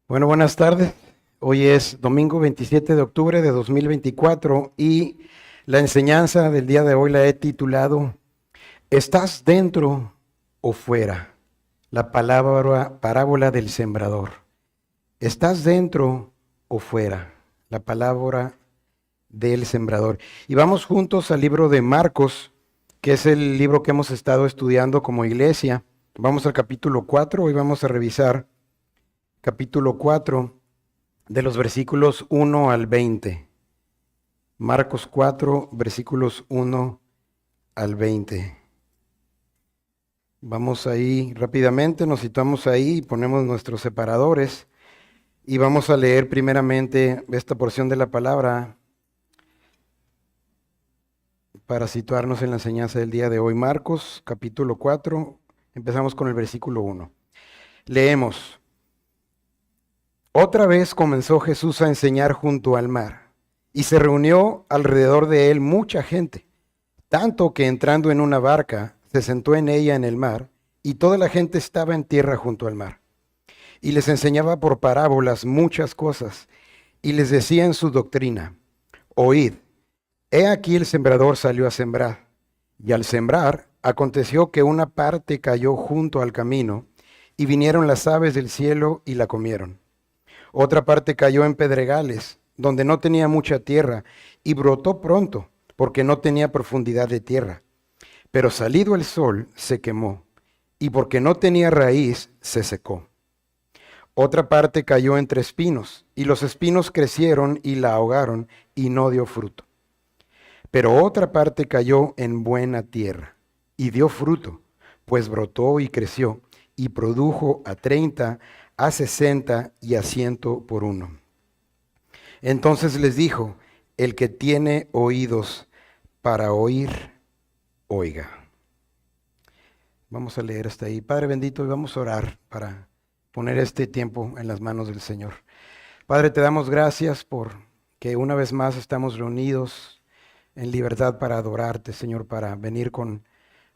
Bueno, buenas tardes. Hoy es domingo 27 de octubre de 2024 y la enseñanza del día de hoy la he titulado ¿Estás dentro o fuera? La palabra parábola del sembrador. ¿Estás dentro o fuera? La palabra del sembrador. Y vamos juntos al libro de Marcos, que es el libro que hemos estado estudiando como iglesia. Vamos al capítulo 4, hoy vamos a revisar capítulo 4 de los versículos 1 al 20. Marcos 4, versículos 1 al 20. Vamos ahí rápidamente, nos situamos ahí, ponemos nuestros separadores y vamos a leer primeramente esta porción de la palabra para situarnos en la enseñanza del día de hoy. Marcos capítulo 4, empezamos con el versículo 1. Leemos. Otra vez comenzó Jesús a enseñar junto al mar, y se reunió alrededor de él mucha gente, tanto que entrando en una barca, se sentó en ella en el mar, y toda la gente estaba en tierra junto al mar. Y les enseñaba por parábolas muchas cosas, y les decía en su doctrina, oíd, he aquí el sembrador salió a sembrar, y al sembrar aconteció que una parte cayó junto al camino, y vinieron las aves del cielo y la comieron. Otra parte cayó en pedregales, donde no tenía mucha tierra, y brotó pronto, porque no tenía profundidad de tierra. Pero salido el sol, se quemó, y porque no tenía raíz, se secó. Otra parte cayó entre espinos, y los espinos crecieron y la ahogaron, y no dio fruto. Pero otra parte cayó en buena tierra, y dio fruto, pues brotó y creció, y produjo a 30, a 60 y a 100 por uno. Entonces les dijo, el que tiene oídos para oír, oiga. Vamos a leer hasta ahí. Padre bendito, y vamos a orar para poner este tiempo en las manos del Señor. Padre, te damos gracias por que una vez más estamos reunidos en libertad para adorarte, Señor, para venir con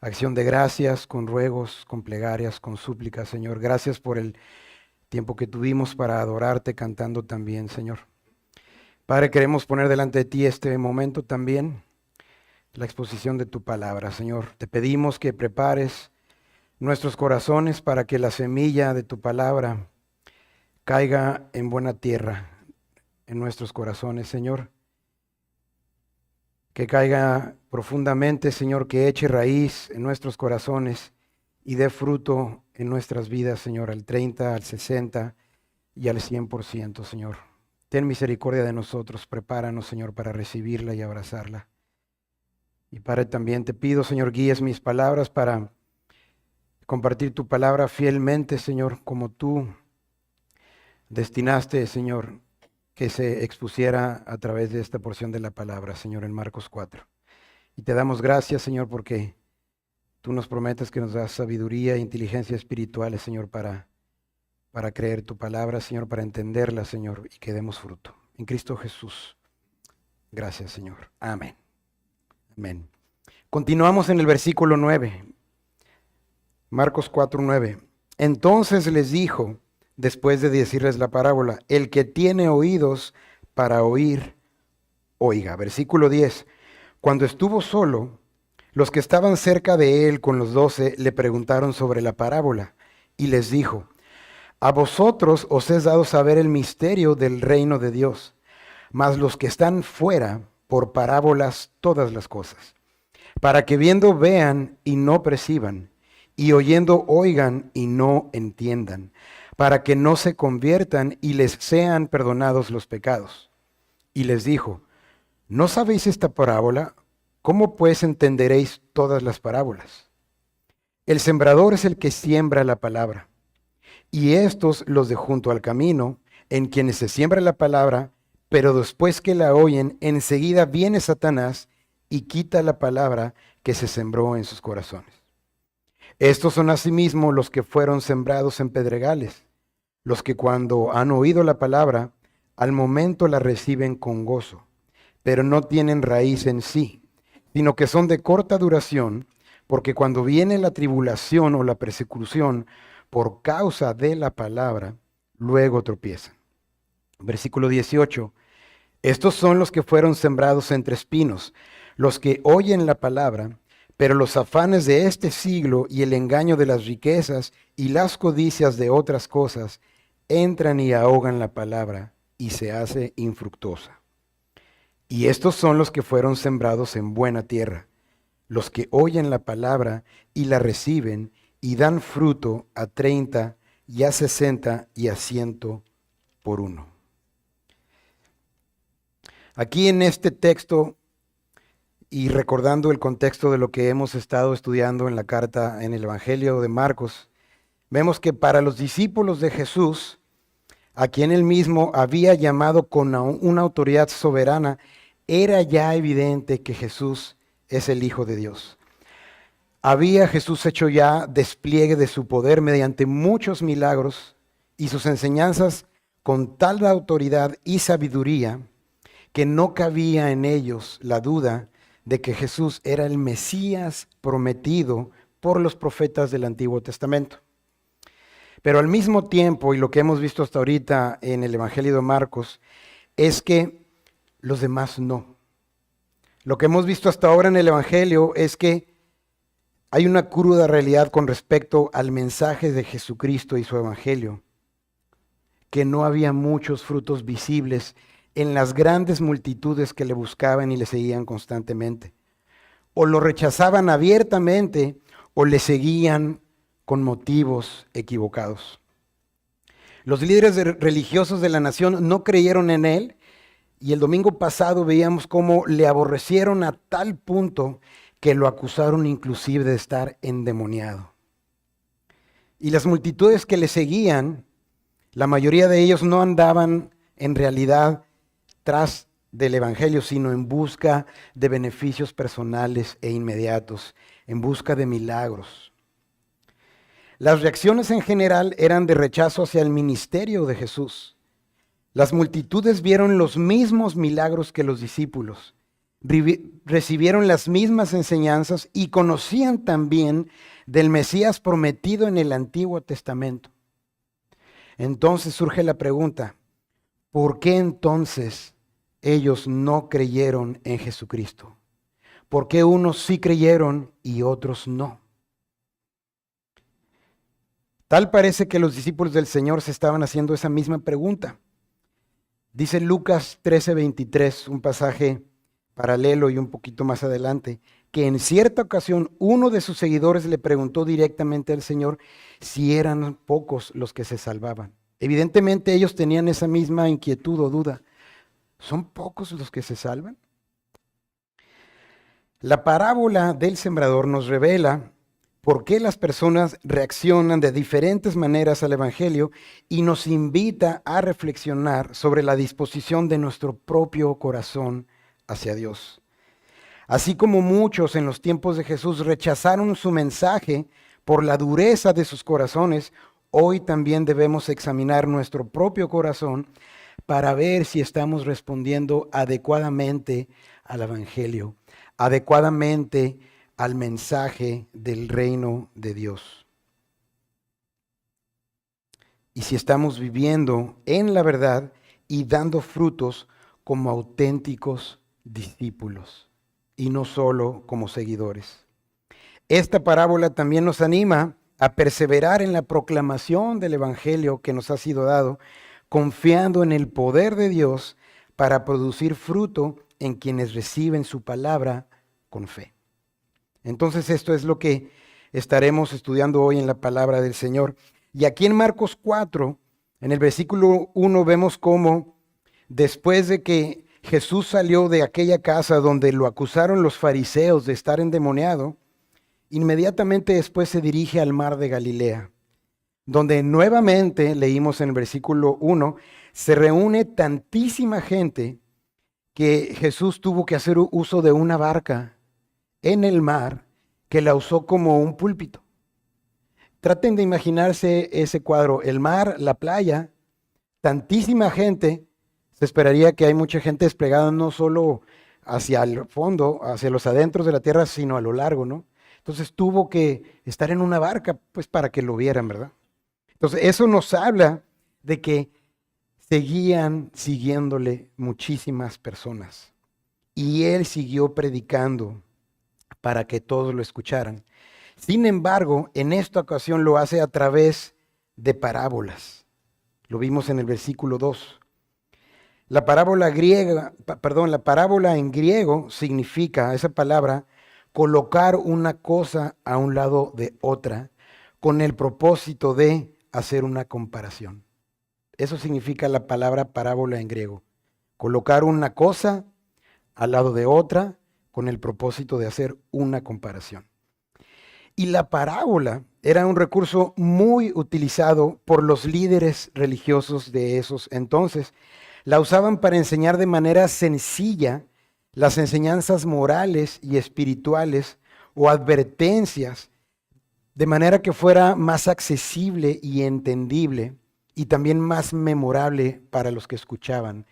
acción de gracias, con ruegos, con plegarias, con súplicas, Señor. Gracias por el tiempo que tuvimos para adorarte cantando también, Señor. Padre, queremos poner delante de ti este momento también, la exposición de tu palabra, Señor. Te pedimos que prepares nuestros corazones para que la semilla de tu palabra caiga en buena tierra en nuestros corazones, Señor. Que caiga profundamente, Señor, que eche raíz en nuestros corazones y dé fruto en nuestras vidas, Señor, al 30, al 60 y al 100%, Señor. Ten misericordia de nosotros, prepáranos, Señor, para recibirla y abrazarla. Y Padre, también te pido, Señor, guíes mis palabras para compartir tu palabra fielmente, Señor, como tú destinaste, Señor, que se expusiera a través de esta porción de la palabra, Señor, en Marcos 4. Y te damos gracias, Señor, porque tú nos prometes que nos das sabiduría e inteligencia espirituales, Señor, para creer tu palabra, Señor, para entenderla, Señor, y que demos fruto. En Cristo Jesús. Gracias, Señor. Amén. Amén. Continuamos en el versículo 9. Marcos 4, 9. Entonces les dijo, después de decirles la parábola, el que tiene oídos para oír, oiga. Versículo 10. Cuando estuvo solo, los que estaban cerca de él con los 12 le preguntaron sobre la parábola y les dijo, a vosotros os es dado saber el misterio del reino de Dios, mas los que están fuera, por parábolas todas las cosas, para que viendo vean y no perciban, y oyendo oigan y no entiendan, para que no se conviertan y les sean perdonados los pecados. Y les dijo, ¿no sabéis esta parábola? ¿Cómo pues entenderéis todas las parábolas? El sembrador es el que siembra la palabra. Y estos los de junto al camino, en quienes se siembra la palabra, pero después que la oyen, enseguida viene Satanás y quita la palabra que se sembró en sus corazones. Estos son asimismo los que fueron sembrados en pedregales, los que cuando han oído la palabra, al momento la reciben con gozo, pero no tienen raíz en sí, sino que son de corta duración, porque cuando viene la tribulación o la persecución, por causa de la palabra, luego tropiezan. Versículo 18. Estos son los que fueron sembrados entre espinos, los que oyen la palabra, pero los afanes de este siglo y el engaño de las riquezas y las codicias de otras cosas entran y ahogan la palabra y se hace infructuosa. Y estos son los que fueron sembrados en buena tierra, los que oyen la palabra y la reciben y dan fruto a 30 y a 60 y a 100 por uno. Aquí en este texto, y recordando el contexto de lo que hemos estado estudiando en la carta, en el Evangelio de Marcos, vemos que para los discípulos de Jesús, a quien él mismo había llamado con una autoridad soberana, era ya evidente que Jesús es el Hijo de Dios. Había Jesús hecho ya despliegue de su poder mediante muchos milagros y sus enseñanzas con tal autoridad y sabiduría que no cabía en ellos la duda de que Jesús era el Mesías prometido por los profetas del Antiguo Testamento. Pero al mismo tiempo, y lo que hemos visto hasta ahorita en el Evangelio de Marcos, es que los demás no. Lo que hemos visto hasta ahora en el Evangelio es que hay una cruda realidad con respecto al mensaje de Jesucristo y su Evangelio, que no había muchos frutos visibles en las grandes multitudes que le buscaban y le seguían constantemente. O lo rechazaban abiertamente o le seguían con motivos equivocados. Los líderes religiosos de la nación no creyeron en él y el domingo pasado veíamos cómo le aborrecieron a tal punto que lo acusaron inclusive de estar endemoniado. Y las multitudes que le seguían, la mayoría de ellos no andaban en realidad tras del evangelio, sino en busca de beneficios personales e inmediatos, en busca de milagros. Las reacciones en general eran de rechazo hacia el ministerio de Jesús. Las multitudes vieron los mismos milagros que los discípulos, recibieron las mismas enseñanzas y conocían también del Mesías prometido en el Antiguo Testamento. Entonces surge la pregunta, ¿por qué entonces ellos no creyeron en Jesucristo? ¿Por qué unos sí creyeron y otros no? Tal parece que los discípulos del Señor se estaban haciendo esa misma pregunta. Dice Lucas 13:23, un pasaje paralelo y un poquito más adelante, que en cierta ocasión uno de sus seguidores le preguntó directamente al Señor si eran pocos los que se salvaban. Evidentemente ellos tenían esa misma inquietud o duda. ¿Son pocos los que se salvan? La parábola del sembrador nos revela por qué las personas reaccionan de diferentes maneras al Evangelio y nos invita a reflexionar sobre la disposición de nuestro propio corazón hacia Dios. Así como muchos en los tiempos de Jesús rechazaron su mensaje por la dureza de sus corazones, hoy también debemos examinar nuestro propio corazón para ver si estamos respondiendo adecuadamente al Evangelio, adecuadamente al mensaje del reino de Dios. Y si estamos viviendo en la verdad y dando frutos como auténticos discípulos y no solo como seguidores. Esta parábola también nos anima a perseverar en la proclamación del Evangelio que nos ha sido dado, confiando en el poder de Dios para producir fruto en quienes reciben su palabra con fe. Entonces esto es lo que estaremos estudiando hoy en la palabra del Señor. Y aquí en Marcos 4, en el versículo 1, vemos cómo después de que Jesús salió de aquella casa donde lo acusaron los fariseos de estar endemoniado, inmediatamente después se dirige al mar de Galilea, donde nuevamente, leímos en el versículo 1, se reúne tantísima gente que Jesús tuvo que hacer uso de una barca en el mar que la usó como un púlpito. Traten de imaginarse ese cuadro, el mar, la playa, tantísima gente. Se esperaría que hay mucha gente desplegada no solo hacia el fondo, hacia los adentros de la tierra, sino a lo largo, ¿no? Entonces tuvo que estar en una barca, pues para que lo vieran, ¿verdad? Entonces eso nos habla de que seguían siguiéndole muchísimas personas. Y él siguió predicando para que todos lo escucharan. Sin embargo, en esta ocasión lo hace a través de parábolas. Lo vimos en el versículo 2. La parábola en griego significa, esa palabra, colocar una cosa a un lado de otra con el propósito de hacer una comparación. Eso significa la palabra parábola en griego. Colocar una cosa al lado de otra con el propósito de hacer una comparación. Y la parábola era un recurso muy utilizado por los líderes religiosos de esos entonces. La usaban para enseñar de manera sencilla las enseñanzas morales y espirituales o advertencias, de manera que fuera más accesible y entendible y también más memorable para los que escuchaban,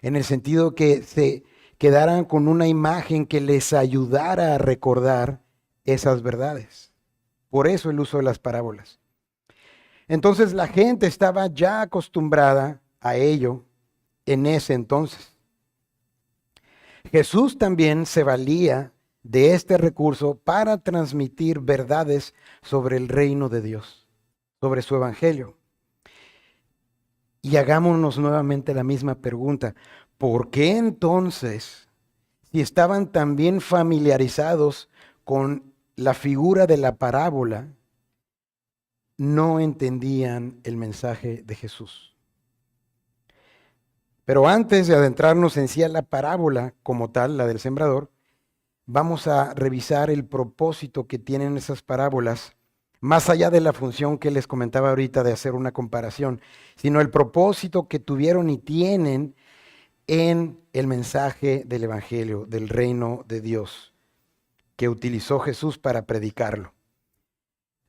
en el sentido que se quedaran con una imagen que les ayudara a recordar esas verdades. Por eso el uso de las parábolas. Entonces la gente estaba ya acostumbrada a ello en ese entonces. Jesús también se valía de este recurso para transmitir verdades sobre el reino de Dios, sobre su evangelio. Y hagámonos nuevamente la misma pregunta. ¿Por qué entonces, si estaban tan bien familiarizados con la figura de la parábola, no entendían el mensaje de Jesús? Pero antes de adentrarnos en sí a la parábola como tal, la del sembrador, vamos a revisar el propósito que tienen esas parábolas, más allá de la función que les comentaba ahorita de hacer una comparación, sino el propósito que tuvieron y tienen en el mensaje del Evangelio, del reino de Dios, que utilizó Jesús para predicarlo.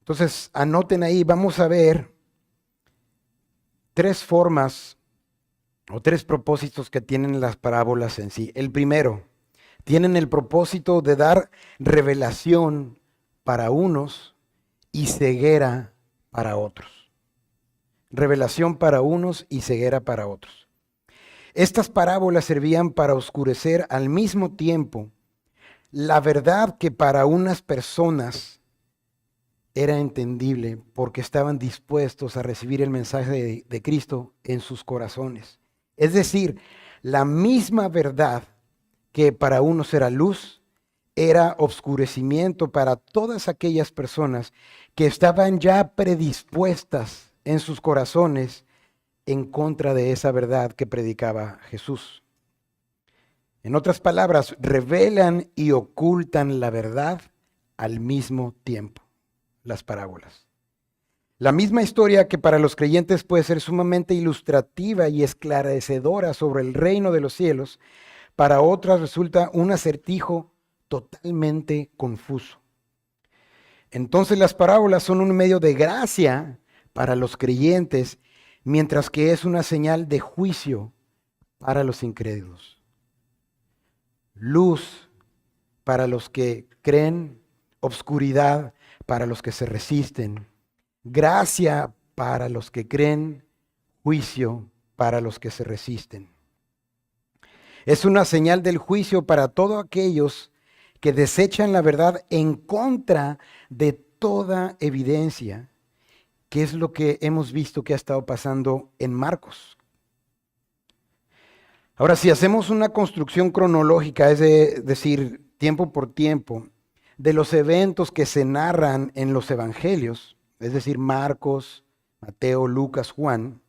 Entonces, anoten ahí, vamos a ver tres formas o tres propósitos que tienen las parábolas en sí. El primero, tienen el propósito de dar revelación para unos y ceguera para otros. Revelación para unos y ceguera para otros. Estas parábolas servían para oscurecer al mismo tiempo la verdad que para unas personas era entendible porque estaban dispuestos a recibir el mensaje de Cristo en sus corazones. Es decir, la misma verdad que para unos era luz, era oscurecimiento para todas aquellas personas que estaban ya predispuestas en sus corazones en contra de esa verdad que predicaba Jesús. En otras palabras, revelan y ocultan la verdad al mismo tiempo, las parábolas. La misma historia que para los creyentes puede ser sumamente ilustrativa y esclarecedora sobre el reino de los cielos, para otras resulta un acertijo totalmente confuso. Entonces las parábolas son un medio de gracia para los creyentes, mientras que es una señal de juicio para los incrédulos. Luz para los que creen, obscuridad para los que se resisten, gracia para los que creen, juicio para los que se resisten. Es una señal del juicio para todos aquellos que desechan la verdad en contra de toda evidencia, que es lo que hemos visto que ha estado pasando en Marcos. Ahora, si hacemos una construcción cronológica, es decir, tiempo por tiempo, de los eventos que se narran en los evangelios, es decir, Marcos, Mateo, Lucas, Juan,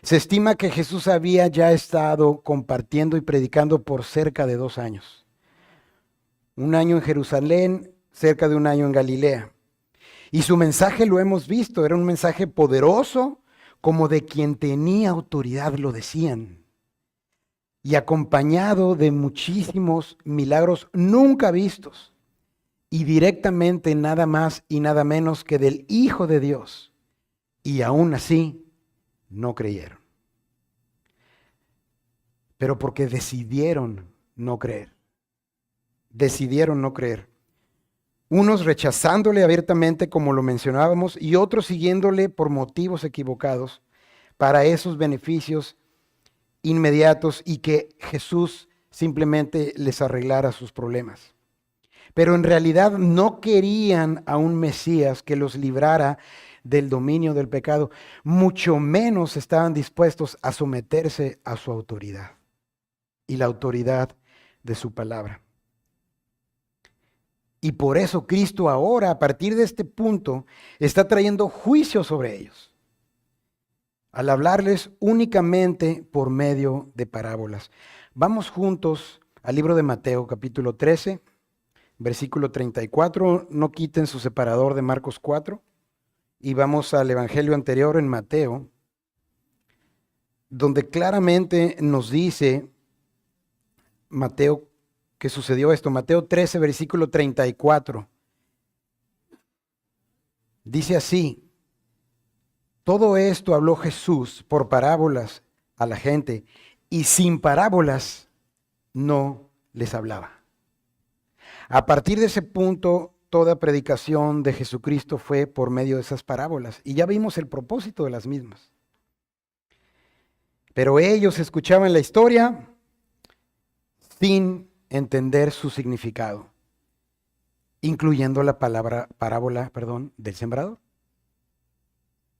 se estima que Jesús había ya estado compartiendo y predicando por cerca de 2 años. 1 año en Jerusalén, cerca de 1 año en Galilea. Y su mensaje lo hemos visto, era un mensaje poderoso, como de quien tenía autoridad, lo decían. Y acompañado de muchísimos milagros nunca vistos. Y directamente nada más y nada menos que del Hijo de Dios. Y aún así, no creyeron. Pero porque decidieron no creer. Decidieron no creer. Unos rechazándole abiertamente, como lo mencionábamos, y otros siguiéndole por motivos equivocados, para esos beneficios inmediatos y que Jesús simplemente les arreglara sus problemas. Pero en realidad no querían a un Mesías que los librara del dominio del pecado, mucho menos estaban dispuestos a someterse a su autoridad y la autoridad de su palabra. Y por eso Cristo ahora, a partir de este punto, está trayendo juicio sobre ellos, al hablarles únicamente por medio de parábolas. Vamos juntos al libro de Mateo, capítulo 13, versículo 34. No quiten su separador de Marcos 4. Y vamos al evangelio anterior en Mateo, donde claramente nos dice Mateo que sucedió esto. Mateo 13, versículo 34. Dice así: todo esto habló Jesús por parábolas a la gente, y sin parábolas no les hablaba. A partir de ese punto, toda predicación de Jesucristo fue por medio de esas parábolas, y ya vimos el propósito de las mismas. Pero ellos escuchaban la historia sin entender su significado, incluyendo la parábola del sembrador.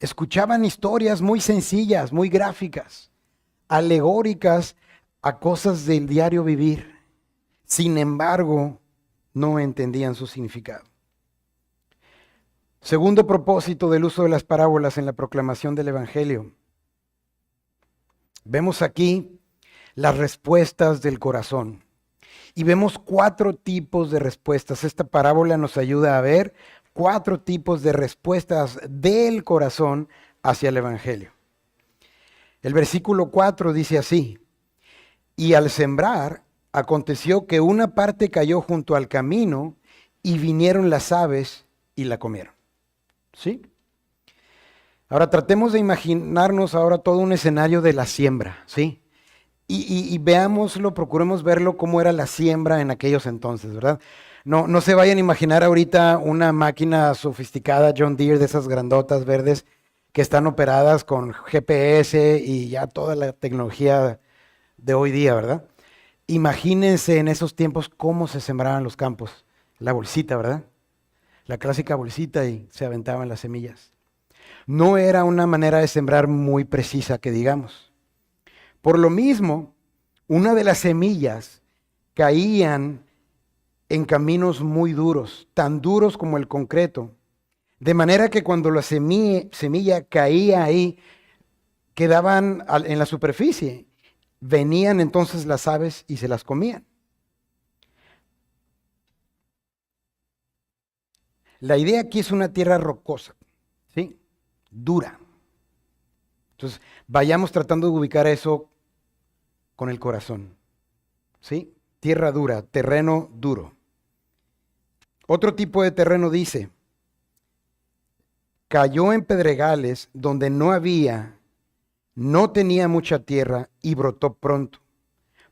Escuchaban historias muy sencillas, muy gráficas, alegóricas a cosas del diario vivir. Sin embargo, no entendían su significado. Segundo propósito del uso de las parábolas en la proclamación del Evangelio. Vemos aquí las respuestas del corazón. Y vemos 4 tipos de respuestas. Esta parábola nos ayuda a ver 4 tipos de respuestas del corazón hacia el Evangelio. El versículo 4 dice así: y al sembrar, aconteció que una parte cayó junto al camino y vinieron las aves y la comieron. ¿Sí? Ahora tratemos de imaginarnos ahora todo un escenario de la siembra, ¿sí? Y veámoslo, procuremos verlo cómo era la siembra en aquellos entonces, ¿verdad? No se vayan a imaginar ahorita una máquina sofisticada John Deere de esas grandotas verdes que están operadas con GPS y ya toda la tecnología de hoy día, ¿verdad? Imagínense en esos tiempos cómo se sembraban los campos. La bolsita, ¿verdad? La clásica bolsita, y se aventaban las semillas. No era una manera de sembrar muy precisa, que digamos. Por lo mismo, una de las semillas caían en caminos muy duros, tan duros como el concreto, de manera que cuando la semilla caía ahí, quedaban en la superficie. Venían entonces las aves y se las comían. La idea aquí es una tierra rocosa, ¿sí? Dura. Entonces, vayamos tratando de ubicar eso con el corazón, ¿sí? Tierra dura, terreno duro. Otro tipo de terreno dice: cayó en pedregales donde no tenía mucha tierra y brotó pronto,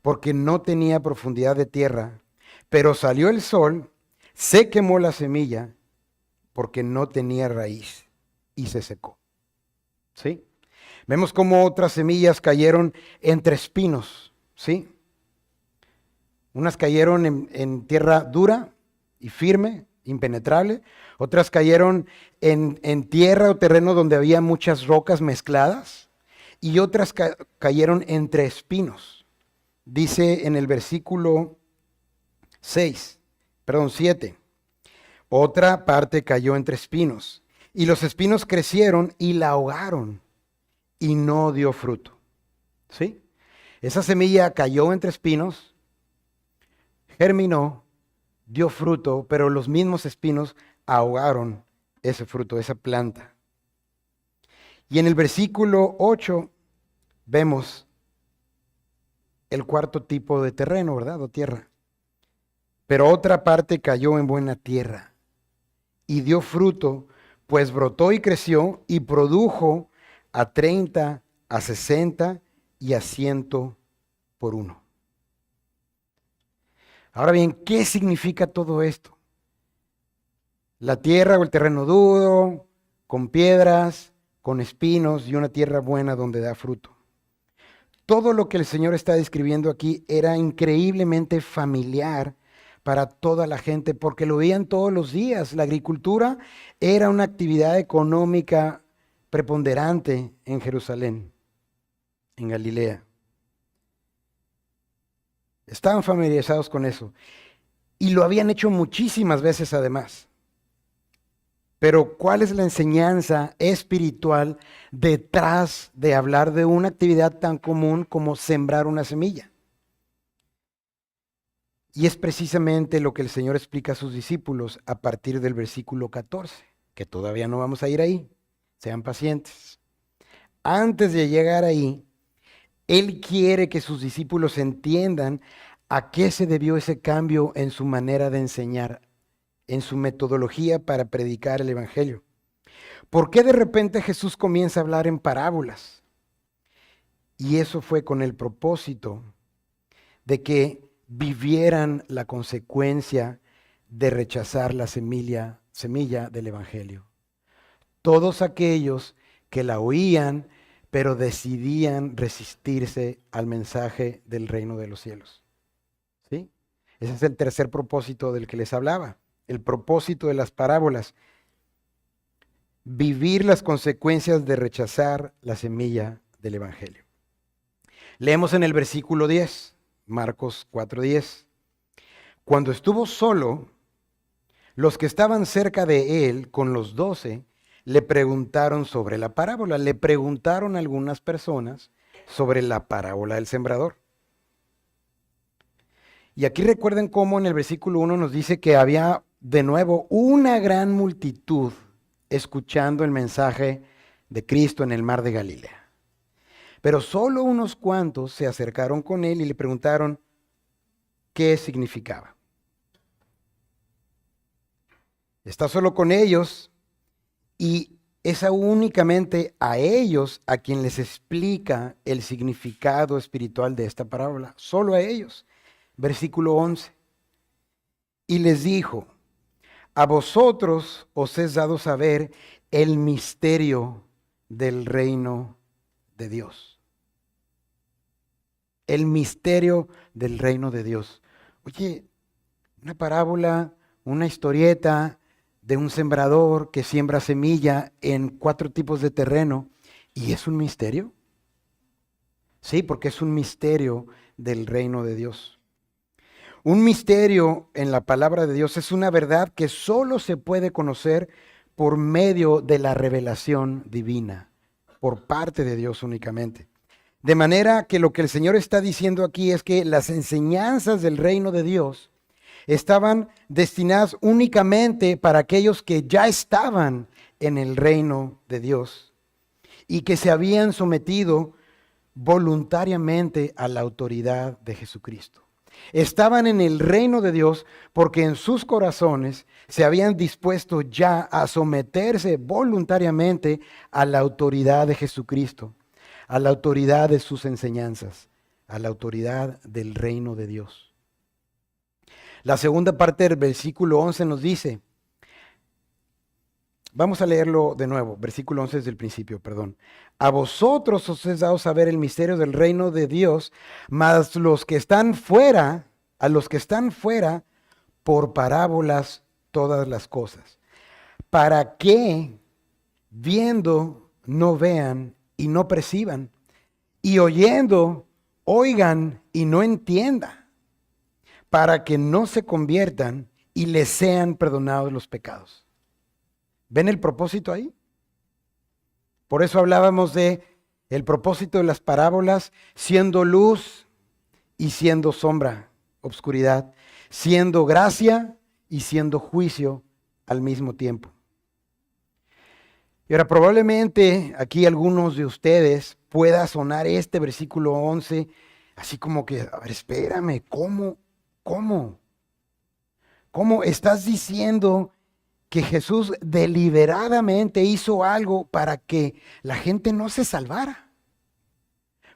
porque no tenía profundidad de tierra, pero salió el sol, se quemó la semilla, porque no tenía raíz y se secó. ¿Sí? Vemos cómo otras semillas cayeron entre espinos, ¿sí? Unas cayeron en tierra dura y firme, impenetrable. Otras cayeron en tierra o terreno donde había muchas rocas mezcladas. Y otras cayeron entre espinos. Dice en el versículo 7. Otra parte cayó entre espinos. Y los espinos crecieron y la ahogaron. Y no dio fruto. ¿Sí? Esa semilla cayó entre espinos, germinó, dio fruto, pero los mismos espinos ahogaron ese fruto, esa planta. Y en el versículo 8 vemos el 4 tipo de terreno, ¿verdad? O tierra. Pero otra parte cayó en buena tierra y dio fruto, pues brotó y creció y produjo a 30, a 60 y a 100 por 1. Ahora bien, ¿qué significa todo esto? La tierra o el terreno duro, con piedras, con espinos y una tierra buena donde da fruto. Todo lo que el Señor está describiendo aquí era increíblemente familiar para toda la gente porque lo veían todos los días. La agricultura era una actividad económica preponderante en Jerusalén, en Galilea. Estaban familiarizados con eso y lo habían hecho muchísimas veces además. Pero ¿cuál es la enseñanza espiritual detrás de hablar de una actividad tan común como sembrar una semilla? Y es precisamente lo que el Señor explica a sus discípulos a partir del versículo 14, que todavía no vamos a ir ahí. Sean pacientes. Antes de llegar ahí, Él quiere que sus discípulos entiendan a qué se debió ese cambio en su manera de enseñar, en su metodología para predicar el Evangelio. ¿Por qué de repente Jesús comienza a hablar en parábolas? Y eso fue con el propósito de que vivieran la consecuencia de rechazar la semilla del Evangelio. Todos aquellos que la oían, pero decidían resistirse al mensaje del reino de los cielos. ¿Sí? Ese es el tercer propósito del que les hablaba. El propósito de las parábolas. Vivir las consecuencias de rechazar la semilla del Evangelio. Leemos en el versículo 10, Marcos 4:10. Cuando estuvo solo, los que estaban cerca de él con los 12 le preguntaron sobre la parábola. Le preguntaron a algunas personas sobre la parábola del sembrador. Y aquí recuerden cómo en el versículo 1 nos dice que había de nuevo una gran multitud escuchando el mensaje de Cristo en el mar de Galilea. Pero solo unos cuantos se acercaron con él y le preguntaron qué significaba. Está solo con ellos y es únicamente a ellos a quien les explica el significado espiritual de esta parábola. Solo a ellos. Versículo 11. Y les dijo: a vosotros os es dado saber el misterio del reino de Dios. El misterio del reino de Dios. Oye, una parábola, una historieta de un sembrador que siembra semilla en 4 tipos de terreno. ¿Y es un misterio? Sí, porque es un misterio del reino de Dios. Un misterio en la palabra de Dios es una verdad que solo se puede conocer por medio de la revelación divina, por parte de Dios únicamente. De manera que lo que el Señor está diciendo aquí es que las enseñanzas del reino de Dios estaban destinadas únicamente para aquellos que ya estaban en el reino de Dios y que se habían sometido voluntariamente a la autoridad de Jesucristo. Estaban en el reino de Dios porque en sus corazones se habían dispuesto ya a someterse voluntariamente a la autoridad de Jesucristo, a la autoridad de sus enseñanzas, a la autoridad del reino de Dios. La segunda parte del versículo 11 nos dice, vamos a leerlo de nuevo, versículo 11 desde el principio, perdón. A vosotros os es dado saber el misterio del reino de Dios, mas los que están fuera, a los que están fuera, por parábolas todas las cosas. Para que, viendo, no vean y no perciban, y oyendo, oigan y no entiendan, para que no se conviertan y les sean perdonados los pecados. ¿Ven el propósito ahí? Por eso hablábamos de el propósito de las parábolas, siendo luz y siendo sombra, obscuridad, siendo gracia y siendo juicio al mismo tiempo. Y ahora probablemente aquí algunos de ustedes pueda sonar este versículo 11 así como que, a ver, espérame, ¿cómo estás diciendo que Jesús deliberadamente hizo algo para que la gente no se salvara?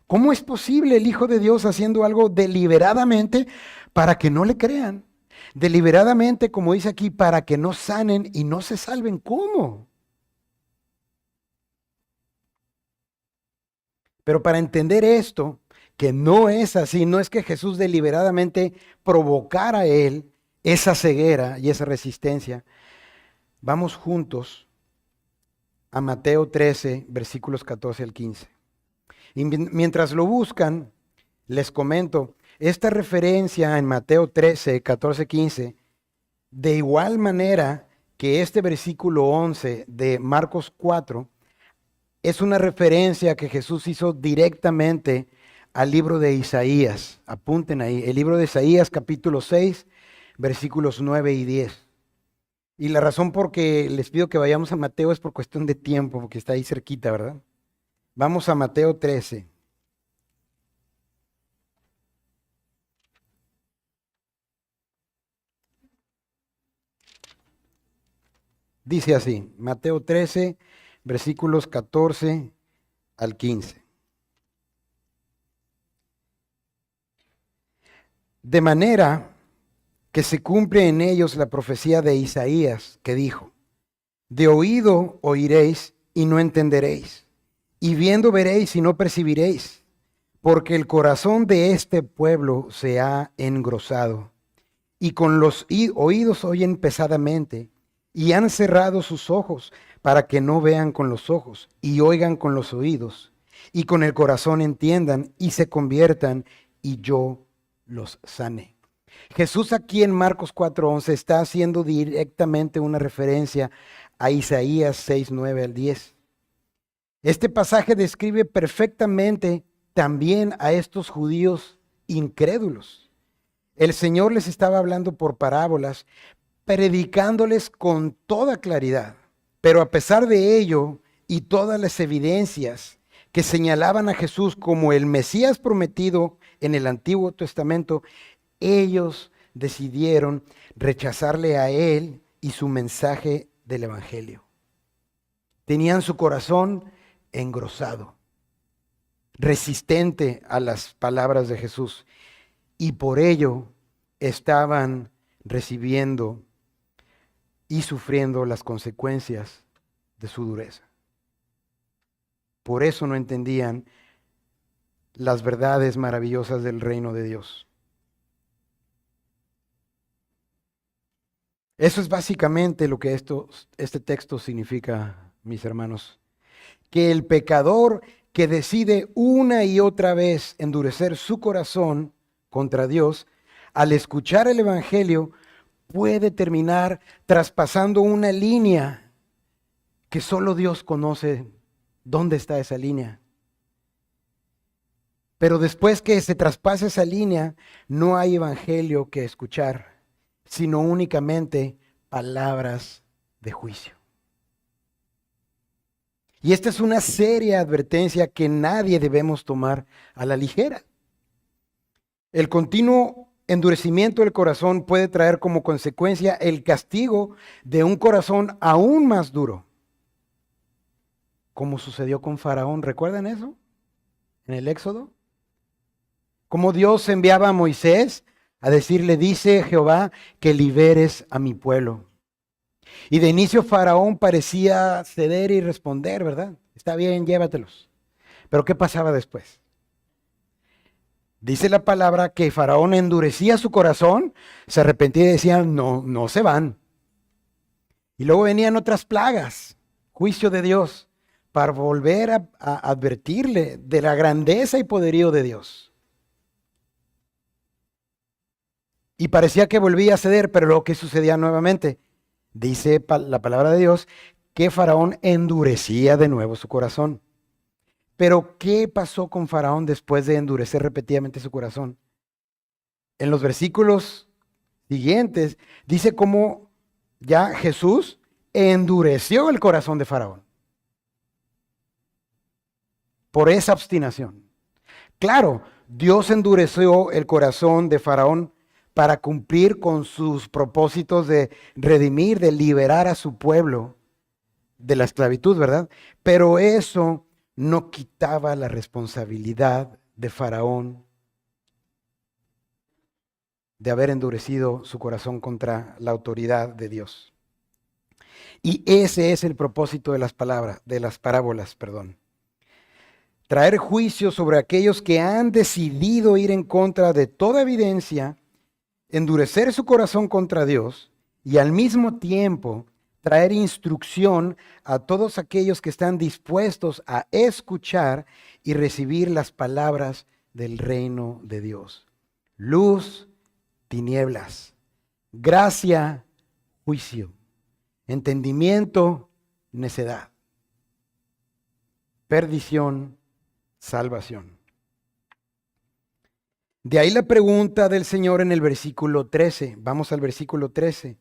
¿Cómo es posible el Hijo de Dios haciendo algo deliberadamente para que no le crean? Deliberadamente, como dice aquí, para que no sanen y no se salven. ¿Cómo? Pero para entender esto, que no es así, no es que Jesús deliberadamente provocara a él esa ceguera y esa resistencia, vamos juntos a Mateo 13, versículos 14 al 15. Y mientras lo buscan, les comento, esta referencia en Mateo 13, 14, 15, de igual manera que este versículo 11 de Marcos 4, es una referencia que Jesús hizo directamente al libro de Isaías. Apunten ahí, el libro de Isaías capítulo 6, versículos 9 y 10. Y la razón por que les pido que vayamos a Mateo es por cuestión de tiempo, porque está ahí cerquita, ¿verdad? Vamos a Mateo 13. Dice así, Mateo 13, versículos 14 al 15. De manera que se cumple en ellos la profecía de Isaías, que dijo, de oído oiréis y no entenderéis, y viendo veréis y no percibiréis, porque el corazón de este pueblo se ha engrosado, y con los oídos oyen pesadamente, y han cerrado sus ojos para que no vean con los ojos, y oigan con los oídos, y con el corazón entiendan y se conviertan, y yo los sane. Jesús aquí en Marcos 4:11 está haciendo directamente una referencia a Isaías 6, 9 al 10. Este pasaje describe perfectamente también a estos judíos incrédulos. El Señor les estaba hablando por parábolas, predicándoles con toda claridad. Pero a pesar de ello y todas las evidencias que señalaban a Jesús como el Mesías prometido en el Antiguo Testamento, ellos decidieron rechazarle a él y su mensaje del Evangelio. Tenían su corazón engrosado, resistente a las palabras de Jesús, y por ello estaban recibiendo y sufriendo las consecuencias de su dureza. Por eso no entendían las verdades maravillosas del reino de Dios. Eso es básicamente lo que este texto significa, mis hermanos. Que el pecador que decide una y otra vez endurecer su corazón contra Dios, al escuchar el Evangelio, puede terminar traspasando una línea que solo Dios conoce dónde está esa línea. Pero después que se traspase esa línea, no hay evangelio que escuchar, sino únicamente palabras de juicio. Y esta es una seria advertencia que nadie debemos tomar a la ligera. El continuo endurecimiento del corazón puede traer como consecuencia el castigo de un corazón aún más duro, como sucedió con Faraón. ¿Recuerdan eso? En el Éxodo. Como Dios enviaba a Moisés a decirle, dice Jehová, que liberes a mi pueblo. Y de inicio Faraón parecía ceder y responder, ¿verdad? Está bien, llévatelos. Pero ¿qué pasaba después? Dice la palabra que Faraón endurecía su corazón, se arrepentía y decía, no, no se van. Y luego venían otras plagas, juicio de Dios, para volver a advertirle de la grandeza y poderío de Dios. Y parecía que volvía a ceder, pero lo que sucedía nuevamente, dice la palabra de Dios, que Faraón endurecía de nuevo su corazón. Pero ¿qué pasó con Faraón después de endurecer repetidamente su corazón? En los versículos siguientes dice cómo ya Jesús endureció el corazón de Faraón por esa obstinación. Claro, Dios endureció el corazón de Faraón para cumplir con sus propósitos de redimir, de liberar a su pueblo de la esclavitud, ¿verdad? Pero eso no quitaba la responsabilidad de Faraón de haber endurecido su corazón contra la autoridad de Dios. Y ese es el propósito de las parábolas. traer juicio sobre aquellos que han decidido ir en contra de toda evidencia, endurecer su corazón contra Dios y al mismo tiempo traer instrucción a todos aquellos que están dispuestos a escuchar y recibir las palabras del reino de Dios. Luz, tinieblas, gracia, juicio, entendimiento, necedad, perdición, salvación. De ahí la pregunta del Señor en el versículo 13. Vamos al versículo 13.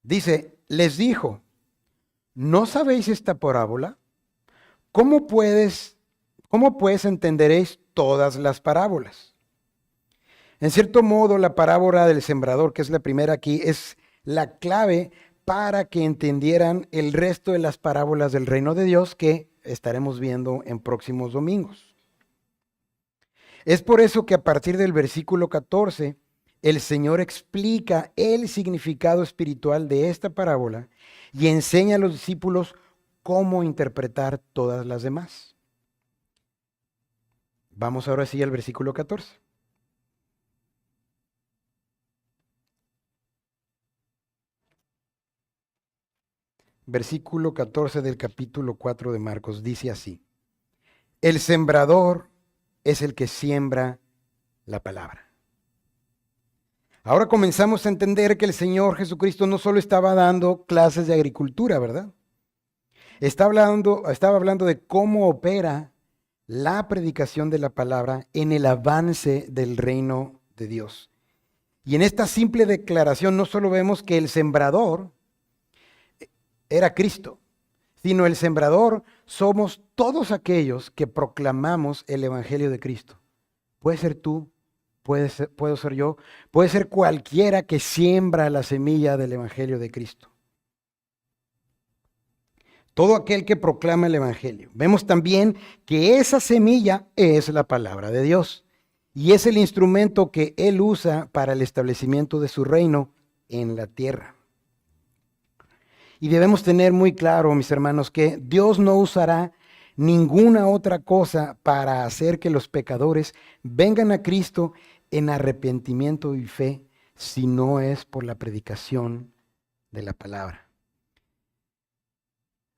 Dice, les dijo, ¿no sabéis esta parábola? ¿Cómo pues entenderéis todas las parábolas? En cierto modo, la parábola del sembrador, que es la primera aquí, es la clave para que entendieran el resto de las parábolas del reino de Dios que estaremos viendo en próximos domingos. Es por eso que a partir del versículo 14, el Señor explica el significado espiritual de esta parábola y enseña a los discípulos cómo interpretar todas las demás. Vamos ahora sí al versículo 14. Versículo 14 del capítulo 4 de Marcos dice así: el sembrador es el que siembra la palabra. Ahora comenzamos a entender que el Señor Jesucristo no solo estaba dando clases de agricultura, ¿verdad? Estaba hablando de cómo opera la predicación de la palabra en el avance del reino de Dios. Y en esta simple declaración no solo vemos que el sembrador era Cristo, sino el sembrador somos todos aquellos que proclamamos el evangelio de Cristo. Puede ser tú, puedo ser yo, puede ser cualquiera que siembra la semilla del evangelio de Cristo. Todo aquel que proclama el evangelio. Vemos también que esa semilla es la palabra de Dios y es el instrumento que Él usa para el establecimiento de su reino en la tierra. Y debemos tener muy claro, mis hermanos, que Dios no usará ninguna otra cosa para hacer que los pecadores vengan a Cristo en arrepentimiento y fe, si no es por la predicación de la palabra.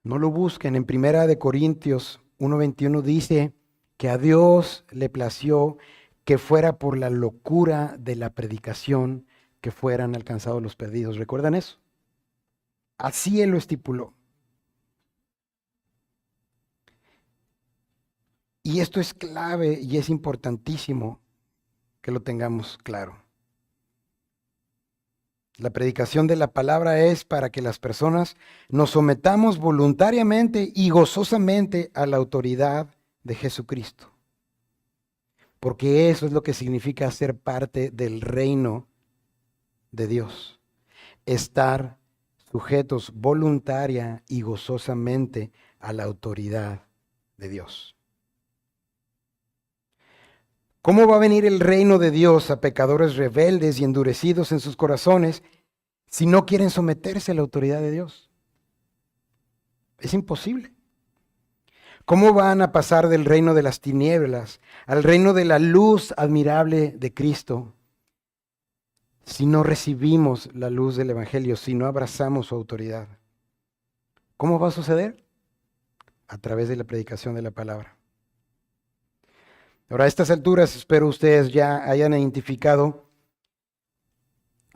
No lo busquen. En 1 Corintios 1:21 dice que a Dios le plació que fuera por la locura de la predicación que fueran alcanzados los perdidos. ¿Recuerdan eso? Así Él lo estipuló. Y esto es clave y es importantísimo que lo tengamos claro. La predicación de la palabra es para que las personas nos sometamos voluntariamente y gozosamente a la autoridad de Jesucristo. Porque eso es lo que significa ser parte del reino de Dios. Estar sujetos voluntaria y gozosamente a la autoridad de Dios. ¿Cómo va a venir el reino de Dios a pecadores rebeldes y endurecidos en sus corazones si no quieren someterse a la autoridad de Dios? Es imposible. ¿Cómo van a pasar del reino de las tinieblas al reino de la luz admirable de Cristo si no recibimos la luz del Evangelio, si no abrazamos su autoridad? ¿Cómo va a suceder? A través de la predicación de la palabra. Ahora, a estas alturas espero ustedes ya hayan identificado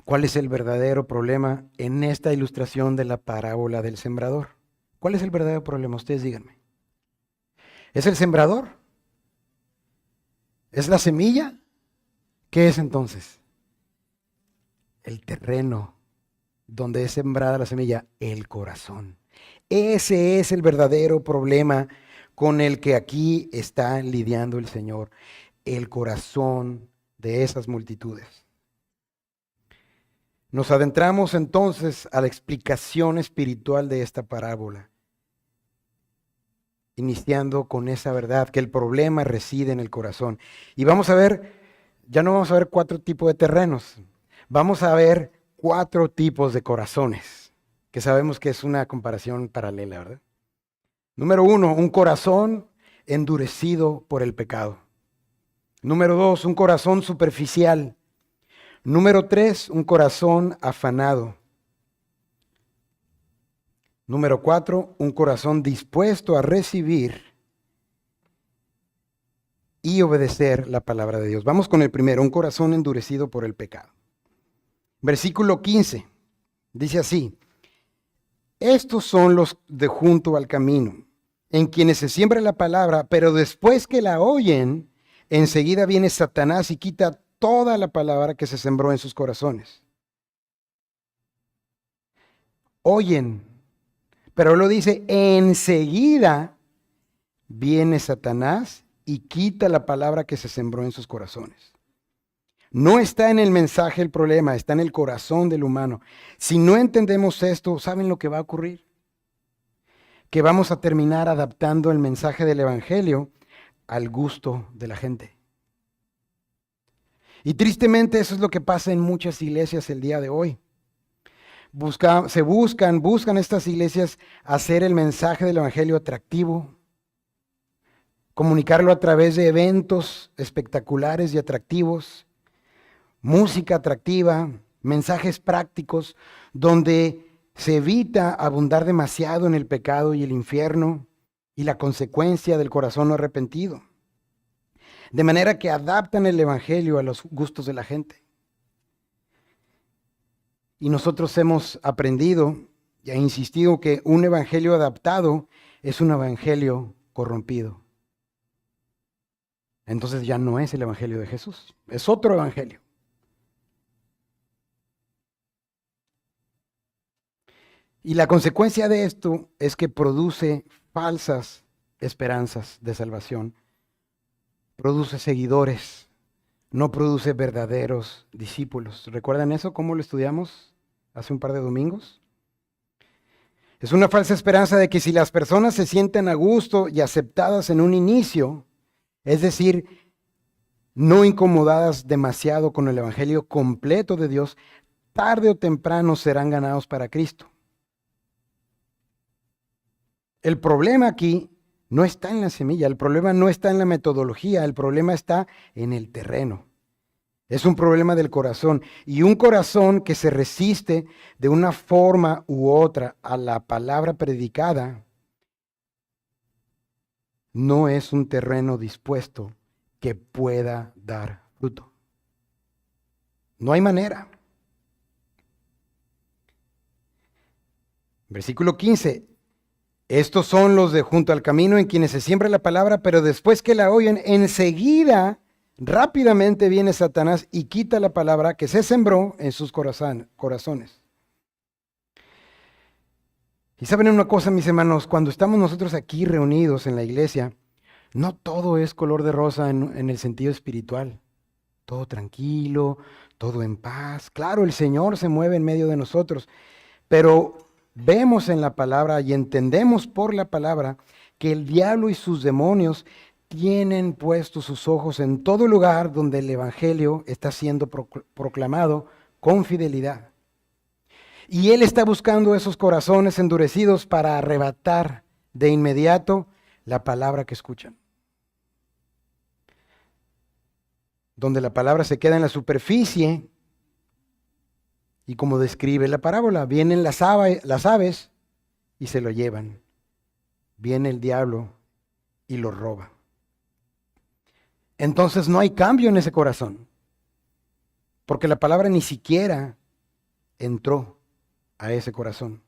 cuál es el verdadero problema en esta ilustración de la parábola del sembrador. ¿Cuál es el verdadero problema? Ustedes díganme. ¿Es el sembrador? ¿Es la semilla? ¿Qué es entonces? El terreno donde es sembrada la semilla, el corazón. Ese es el verdadero problema con el que aquí está lidiando el Señor, el corazón de esas multitudes. Nos adentramos entonces a la explicación espiritual de esta parábola, iniciando con esa verdad, que el problema reside en el corazón. Y vamos a ver, ya no vamos a ver 4 tipos de terrenos, vamos a ver 4 tipos de corazones, que sabemos que es una comparación paralela, ¿verdad? Número 1, un corazón endurecido por el pecado. Número 2, un corazón superficial. Número 3, un corazón afanado. Número 4, un corazón dispuesto a recibir y obedecer la palabra de Dios. Vamos con el primero, un corazón endurecido por el pecado. Versículo 15, dice así: estos son los de junto al camino, en quienes se siembra la palabra, pero después que la oyen, enseguida viene Satanás y quita toda la palabra que se sembró en sus corazones. Oyen, pero lo dice, enseguida viene Satanás y quita la palabra que se sembró en sus corazones. No está en el mensaje el problema, está en el corazón del humano. Si no entendemos esto, ¿saben lo que va a ocurrir? Que vamos a terminar adaptando el mensaje del Evangelio al gusto de la gente. Y tristemente eso es lo que pasa en muchas iglesias el día de hoy. Buscan estas iglesias hacer el mensaje del Evangelio atractivo, comunicarlo a través de eventos espectaculares y atractivos, música atractiva, mensajes prácticos, donde se evita abundar demasiado en el pecado y el infierno y la consecuencia del corazón no arrepentido. De manera que adaptan el Evangelio a los gustos de la gente. Y nosotros hemos aprendido y he insistido que un Evangelio adaptado es un Evangelio corrompido. Entonces ya no es el Evangelio de Jesús, es otro Evangelio. Y la consecuencia de esto es que produce falsas esperanzas de salvación, produce seguidores, no produce verdaderos discípulos. ¿Recuerdan eso? ¿Cómo lo estudiamos hace un par de domingos? Es una falsa esperanza de que si las personas se sienten a gusto y aceptadas en un inicio, es decir, no incomodadas demasiado con el Evangelio completo de Dios, tarde o temprano serán ganados para Cristo. El problema aquí no está en la semilla, el problema no está en la metodología, el problema está en el terreno. Es un problema del corazón, y un corazón que se resiste de una forma u otra a la palabra predicada no es un terreno dispuesto que pueda dar fruto. No hay manera. Versículo 15. Estos son los de junto al camino en quienes se siembra la palabra, pero después que la oyen, enseguida, rápidamente viene Satanás y quita la palabra que se sembró en sus corazones. Y saben una cosa, mis hermanos, cuando estamos nosotros aquí reunidos en la iglesia, no todo es color de rosa en el sentido espiritual. Todo tranquilo, todo en paz. Claro, el Señor se mueve en medio de nosotros, pero vemos en la palabra y entendemos por la palabra que el diablo y sus demonios tienen puestos sus ojos en todo lugar donde el Evangelio está siendo proclamado con fidelidad. Y él está buscando esos corazones endurecidos para arrebatar de inmediato la palabra que escuchan. Donde la palabra se queda en la superficie, y como describe la parábola, vienen las aves y se lo llevan. Viene el diablo y lo roba. Entonces no hay cambio en ese corazón, porque la palabra ni siquiera entró a ese corazón.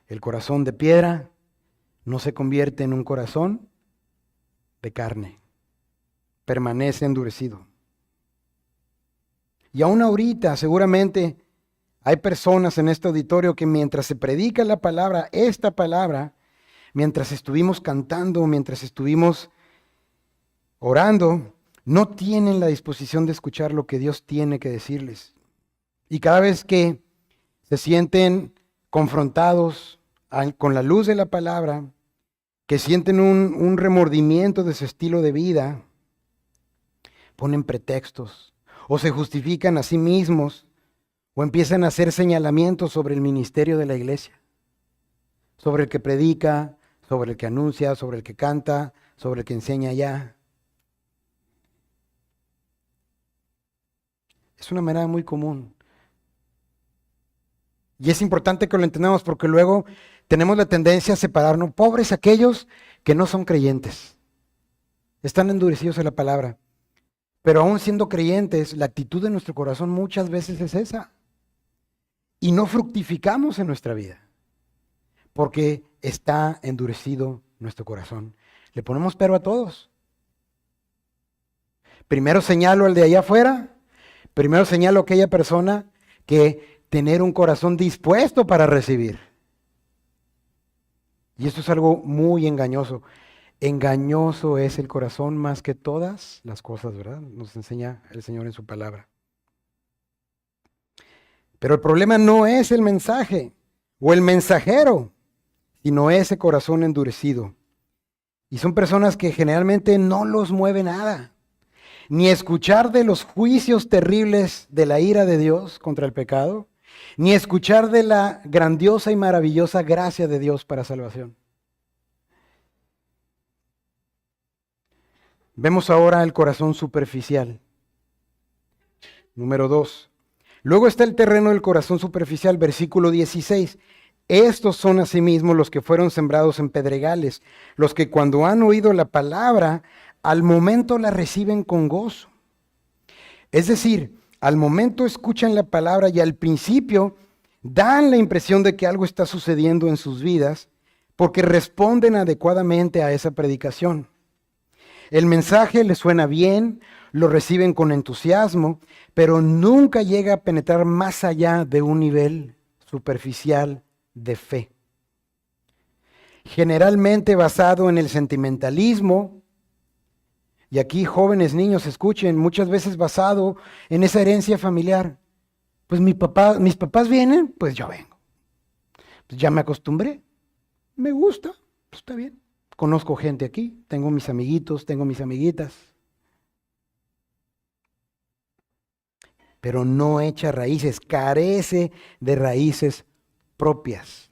El corazón de piedra no se convierte en un corazón de carne, permanece endurecido. Y aún ahorita seguramente hay personas en este auditorio que mientras se predica la palabra, esta palabra, mientras estuvimos cantando, mientras estuvimos orando, no tienen la disposición de escuchar lo que Dios tiene que decirles. Y cada vez que se sienten confrontados con la luz de la palabra, que sienten un remordimiento de su estilo de vida, ponen pretextos o se justifican a sí mismos o empiezan a hacer señalamientos sobre el ministerio de la iglesia, sobre el que predica, sobre el que anuncia, sobre el que canta, sobre el que enseña allá. Es una manera muy común. Y es importante que lo entendamos porque luego tenemos la tendencia a separarnos. Pobres aquellos que no son creyentes. Están endurecidos a la palabra. Pero aún siendo creyentes, la actitud de nuestro corazón muchas veces es esa. Y no fructificamos en nuestra vida. Porque está endurecido nuestro corazón. Le ponemos pero a todos. Primero señalo al de allá afuera. Primero señalo a aquella persona que tener un corazón dispuesto para recibir. Y esto es algo muy engañoso. Engañoso es el corazón más que todas las cosas, ¿verdad? Nos enseña el Señor en su palabra. Pero el problema no es el mensaje o el mensajero, sino ese corazón endurecido. Y son personas que generalmente no los mueve nada. Ni escuchar de los juicios terribles de la ira de Dios contra el pecado, ni escuchar de la grandiosa y maravillosa gracia de Dios para salvación. Vemos ahora el corazón superficial. Número 2. Luego está el terreno del corazón superficial, versículo 16. Estos son asimismo los que fueron sembrados en pedregales, los que cuando han oído la palabra, al momento la reciben con gozo. Es decir, al momento escuchan la palabra y al principio dan la impresión de que algo está sucediendo en sus vidas porque responden adecuadamente a esa predicación. El mensaje les suena bien, lo reciben con entusiasmo, pero nunca llega a penetrar más allá de un nivel superficial de fe. Generalmente basado en el sentimentalismo, y aquí jóvenes niños escuchen, muchas veces basado en esa herencia familiar. Pues mis papás vienen, pues yo vengo. Pues ya me acostumbré, me gusta, pues está bien. Conozco gente aquí, tengo mis amiguitos, tengo mis amiguitas. Pero no echa raíces, carece de raíces propias.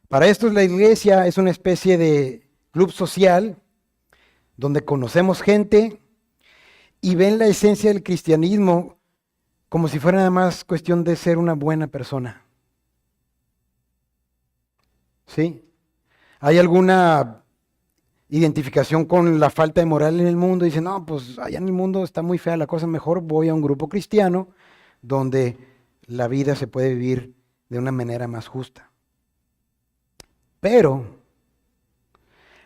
Para esto la iglesia es una especie de club social donde conocemos gente y ven la esencia del cristianismo como si fuera nada más cuestión de ser una buena persona. ¿Sí? ¿Hay alguna identificación con la falta de moral en el mundo? Dicen, no, pues allá en el mundo está muy fea la cosa, mejor voy a un grupo cristiano donde la vida se puede vivir de una manera más justa. Pero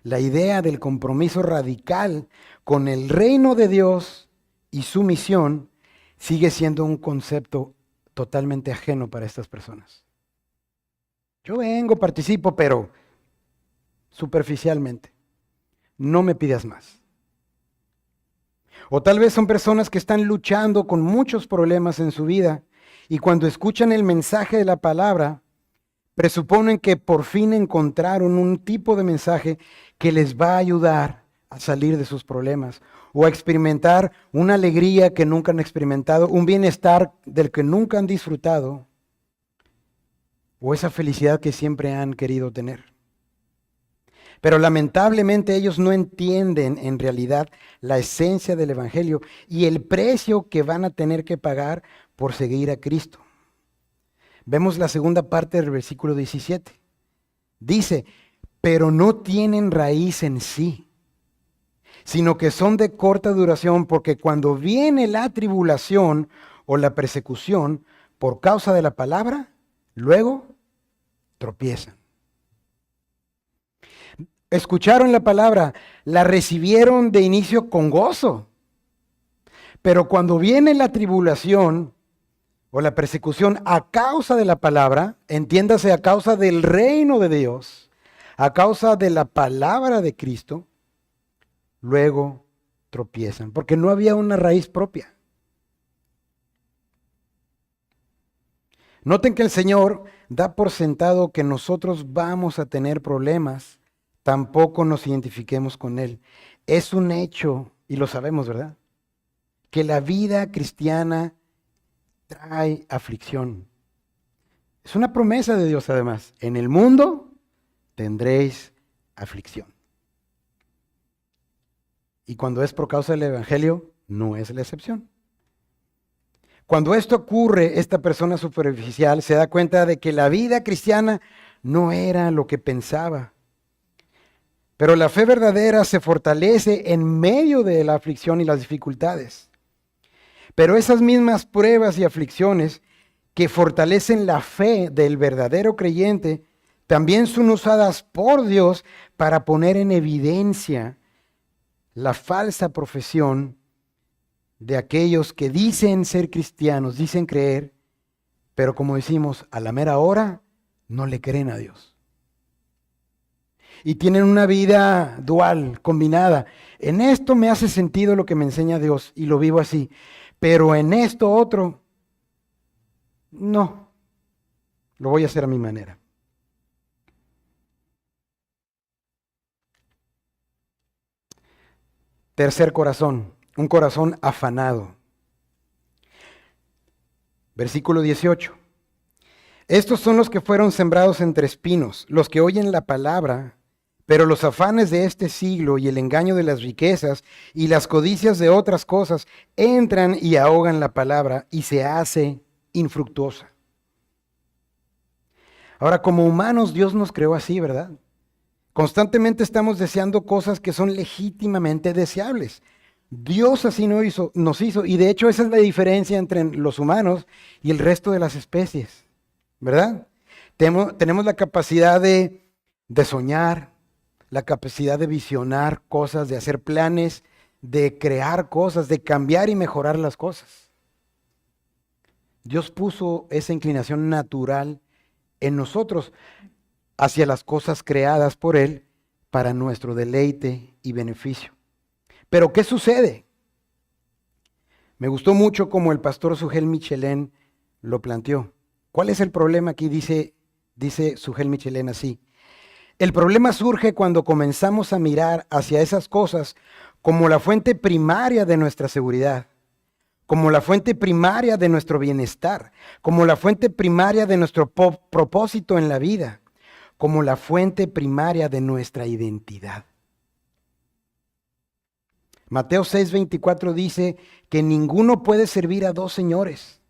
la idea del compromiso radical con el reino de Dios y su misión sigue siendo un concepto totalmente ajeno para estas personas. Yo vengo, participo, pero superficialmente. No me pidas más. O tal vez son personas que están luchando con muchos problemas en su vida y cuando escuchan el mensaje de la palabra, presuponen que por fin encontraron un tipo de mensaje que les va a ayudar a salir de sus problemas o a experimentar una alegría que nunca han experimentado, un bienestar del que nunca han disfrutado o esa felicidad que siempre han querido tener. Pero lamentablemente ellos no entienden en realidad la esencia del Evangelio y el precio que van a tener que pagar por seguir a Cristo. Vemos la segunda parte del versículo 17. Dice, pero no tienen raíz en sí, sino que son de corta duración, porque cuando viene la tribulación o la persecución por causa de la palabra, luego tropiezan. Escucharon la palabra, la recibieron de inicio con gozo, pero cuando viene la tribulación o la persecución a causa de la palabra, entiéndase a causa del reino de Dios, a causa de la palabra de Cristo, luego tropiezan, porque no había una raíz propia. Noten que el Señor da por sentado que nosotros vamos a tener problemas, tampoco nos identifiquemos con Él. Es un hecho, y lo sabemos, ¿verdad? Que la vida cristiana trae aflicción. Es una promesa de Dios además. En el mundo tendréis aflicción. Y cuando es por causa del Evangelio, no es la excepción. Cuando esto ocurre, esta persona superficial se da cuenta de que la vida cristiana no era lo que pensaba. Pero la fe verdadera se fortalece en medio de la aflicción y las dificultades. Pero esas mismas pruebas y aflicciones que fortalecen la fe del verdadero creyente también son usadas por Dios para poner en evidencia la falsa profesión de aquellos que dicen ser cristianos, dicen creer, pero como decimos, a la mera hora no le creen a Dios. Y tienen una vida dual, combinada. En esto me hace sentido lo que me enseña Dios y lo vivo así, pero en esto otro, no, lo voy a hacer a mi manera. Tercer corazón, un corazón afanado. Versículo 18. Estos son los que fueron sembrados entre espinos, los que oyen la palabra, pero los afanes de este siglo y el engaño de las riquezas y las codicias de otras cosas entran y ahogan la palabra y se hace infructuosa. Ahora, como humanos, Dios nos creó así, ¿verdad? Constantemente estamos deseando cosas que son legítimamente deseables. Dios así nos hizo, y de hecho esa es la diferencia entre los humanos y el resto de las especies, ¿verdad? Tenemos la capacidad de soñar, la capacidad de visionar cosas, de hacer planes, de crear cosas, de cambiar y mejorar las cosas. Dios puso esa inclinación natural en nosotros hacia las cosas creadas por Él para nuestro deleite y beneficio. Pero ¿qué sucede? Me gustó mucho como el pastor Sugel Michelén lo planteó. ¿Cuál es el problema aquí? Dice Sugel Michelén así. El problema surge cuando comenzamos a mirar hacia esas cosas como la fuente primaria de nuestra seguridad, como la fuente primaria de nuestro bienestar, como la fuente primaria de nuestro propósito en la vida, como la fuente primaria de nuestra identidad. Mateo 6:24 dice que ninguno puede servir a dos señores,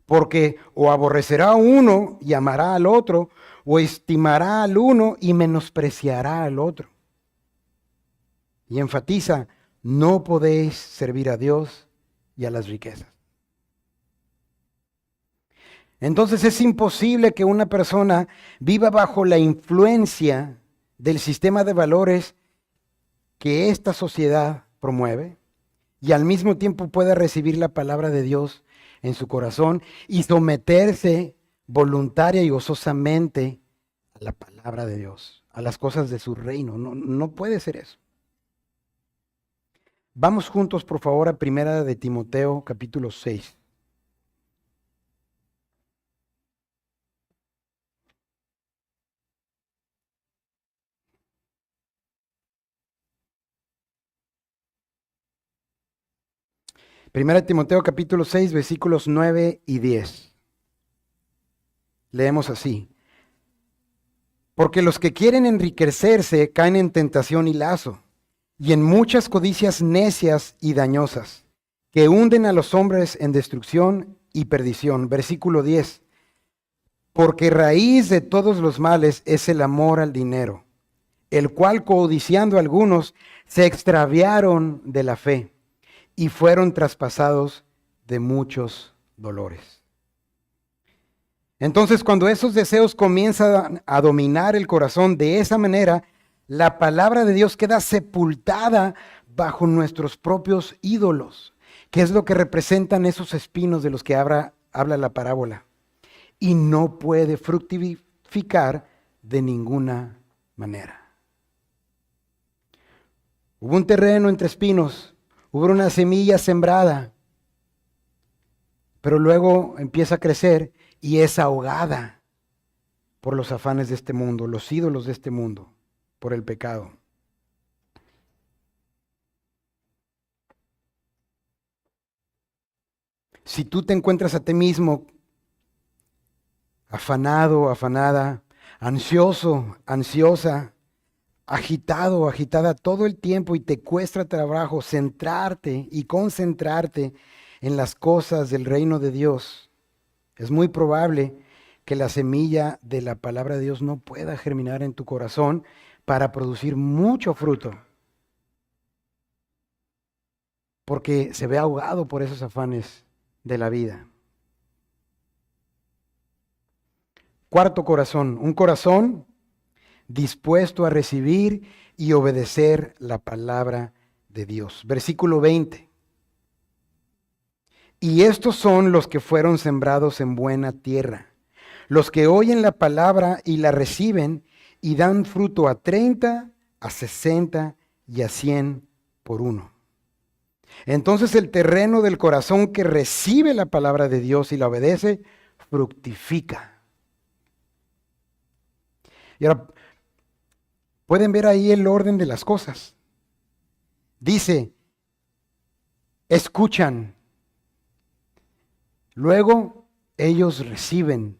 porque o aborrecerá a uno y amará al otro, o estimará al uno y menospreciará al otro. Y enfatiza, no podéis servir a Dios y a las riquezas. Entonces es imposible que una persona viva bajo la influencia del sistema de valores que esta sociedad promueve y al mismo tiempo pueda recibir la palabra de Dios en su corazón y someterse voluntaria y gozosamente a la palabra de Dios, a las cosas de su reino. No puede ser eso. Vamos juntos, por favor, a Primera de Timoteo, capítulo 6. Primera de Timoteo, capítulo 6, versículos 9 y 10. Leemos así. Porque los que quieren enriquecerse caen en tentación y lazo, y en muchas codicias necias y dañosas, que hunden a los hombres en destrucción y perdición. Versículo 10. Porque raíz de todos los males es el amor al dinero, el cual codiciando algunos se extraviaron de la fe y fueron traspasados de muchos dolores. Entonces, cuando esos deseos comienzan a dominar el corazón de esa manera, la palabra de Dios queda sepultada bajo nuestros propios ídolos, que es lo que representan esos espinos de los que habla la parábola, y no puede fructificar de ninguna manera. Hubo un terreno entre espinos, hubo una semilla sembrada, pero luego empieza a crecer y es ahogada por los afanes de este mundo, los ídolos de este mundo, por el pecado. Si tú te encuentras a ti mismo afanado, afanada, ansioso, ansiosa, agitado o agitada todo el tiempo y te cuesta trabajo centrarte y concentrarte en las cosas del reino de Dios, es muy probable que la semilla de la palabra de Dios no pueda germinar en tu corazón para producir mucho fruto, porque se ve ahogado por esos afanes de la vida. Cuarto corazón, un corazón dispuesto a recibir y obedecer la palabra de Dios. Versículo 20. Y estos son los que fueron sembrados en buena tierra, los que oyen la palabra y la reciben y dan fruto a 30, a 60 y a 100 por uno. Entonces el terreno del corazón que recibe la palabra de Dios y la obedece, fructifica. Y ahora, pueden ver ahí el orden de las cosas. Dice, escuchan, luego ellos reciben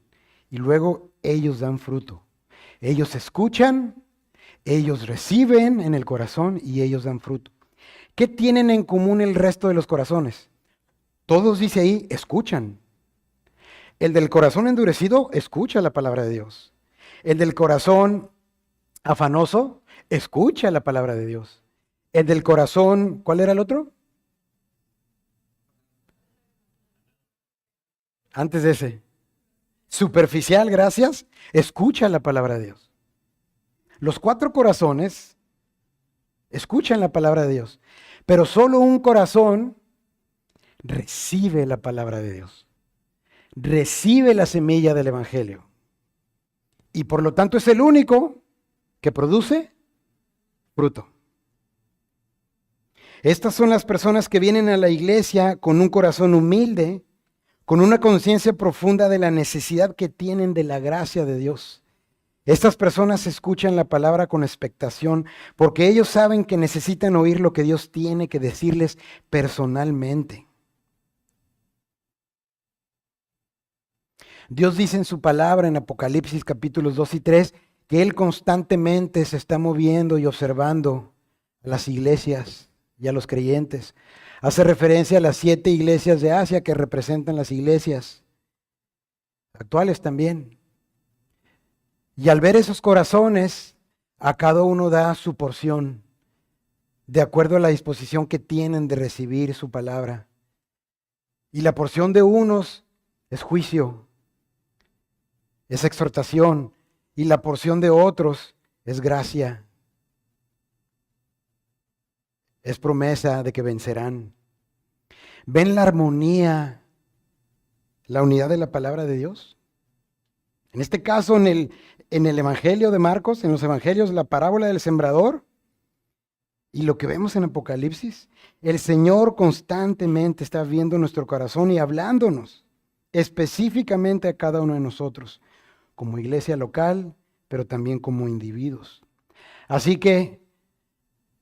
y luego ellos dan fruto. Ellos escuchan, ellos reciben en el corazón y ellos dan fruto. ¿Qué tienen en común el resto de los corazones? Todos, dice ahí, escuchan. El del corazón endurecido escucha la palabra de Dios. El del corazón afanoso escucha la palabra de Dios. El del corazón, ¿cuál era el otro? Antes de ese. Superficial, gracias, escucha la palabra de Dios. Los 4 corazones escuchan la palabra de Dios, pero solo un corazón recibe la palabra de Dios. Recibe la semilla del Evangelio. Y por lo tanto es el único que produce fruto. Estas son las personas que vienen a la iglesia con un corazón humilde, con una conciencia profunda de la necesidad que tienen de la gracia de Dios. Estas personas escuchan la palabra con expectación porque ellos saben que necesitan oír lo que Dios tiene que decirles personalmente. Dios dice en su palabra en Apocalipsis capítulos 2 y 3 que Él constantemente se está moviendo y observando a las iglesias y a los creyentes. Hace referencia a las 7 iglesias de Asia que representan las iglesias actuales también. Y al ver esos corazones, a cada uno da su porción, de acuerdo a la disposición que tienen de recibir su palabra. Y la porción de unos es juicio, es exhortación, y la porción de otros es gracia, es promesa de que vencerán. ¿Ven la armonía, la unidad de la palabra de Dios? En este caso, en el Evangelio de Marcos, en los Evangelios, la parábola del sembrador y lo que vemos en Apocalipsis, el Señor constantemente está viendo nuestro corazón y hablándonos específicamente a cada uno de nosotros, como iglesia local, pero también como individuos. Así que,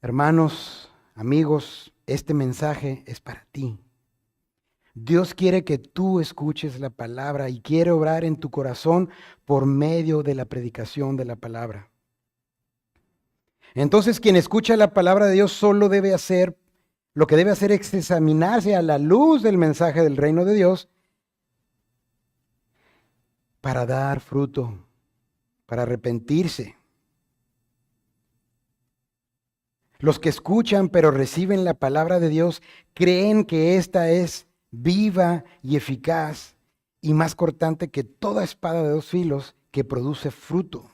hermanos, amigos, este mensaje es para ti. Dios quiere que tú escuches la palabra y quiere obrar en tu corazón por medio de la predicación de la palabra. Entonces, quien escucha la palabra de Dios solo debe hacer, lo que debe hacer es examinarse a la luz del mensaje del reino de Dios para dar fruto, para arrepentirse. Los que escuchan pero reciben la palabra de Dios creen que esta es viva y eficaz y más cortante que toda espada de 2 filos que produce fruto.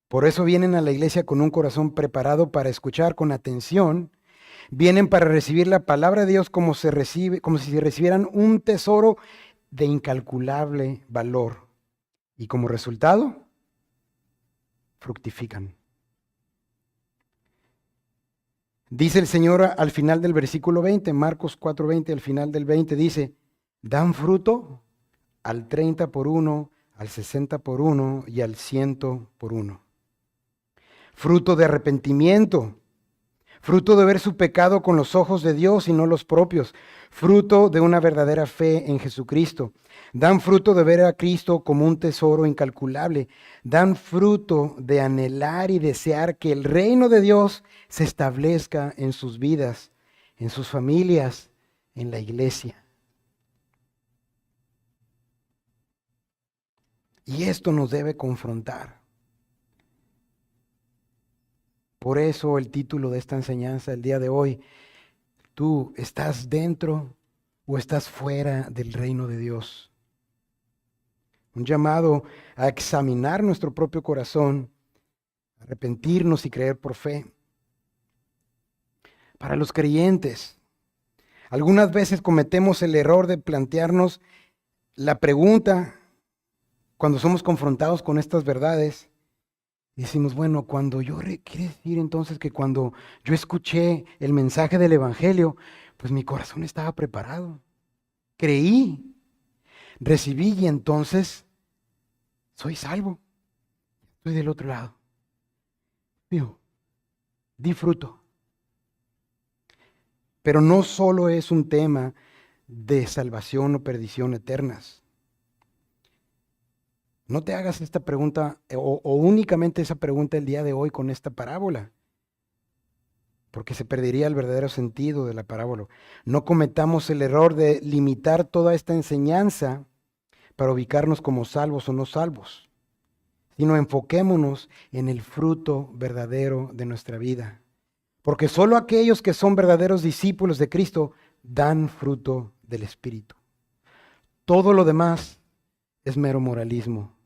Por eso vienen a la iglesia con un corazón preparado para escuchar con atención. Vienen para recibir la palabra de Dios como si recibieran un tesoro de incalculable valor. Y como resultado, fructifican. Dice el Señor al final del versículo 20, Marcos 4:20, al final del 20, dice, dan fruto al 30 por 1, al 60 por 1 y al 100 por 1. Fruto de arrepentimiento, fruto de ver su pecado con los ojos de Dios y no los propios, fruto de una verdadera fe en Jesucristo. Dan fruto de ver a Cristo como un tesoro incalculable. Dan fruto de anhelar y desear que el reino de Dios se establezca en sus vidas, en sus familias, en la iglesia. Y esto nos debe confrontar. Por eso el título de esta enseñanza el día de hoy: ¿tú estás dentro o estás fuera del reino de Dios? Un llamado a examinar nuestro propio corazón, arrepentirnos y creer por fe. Para los creyentes, algunas veces cometemos el error de plantearnos la pregunta cuando somos confrontados con estas verdades. Y decimos, bueno, quiere decir entonces que cuando yo escuché el mensaje del Evangelio, pues mi corazón estaba preparado. Creí, recibí y entonces soy salvo. Estoy del otro lado. Digo, di fruto. Pero no solo es un tema de salvación o perdición eternas. No te hagas esta pregunta o únicamente esa pregunta el día de hoy con esta parábola, porque se perdería el verdadero sentido de la parábola. No cometamos el error de limitar toda esta enseñanza para ubicarnos como salvos o no salvos, sino enfoquémonos en el fruto verdadero de nuestra vida. Porque solo aquellos que son verdaderos discípulos de Cristo dan fruto del Espíritu. Todo lo demás es mero moralismo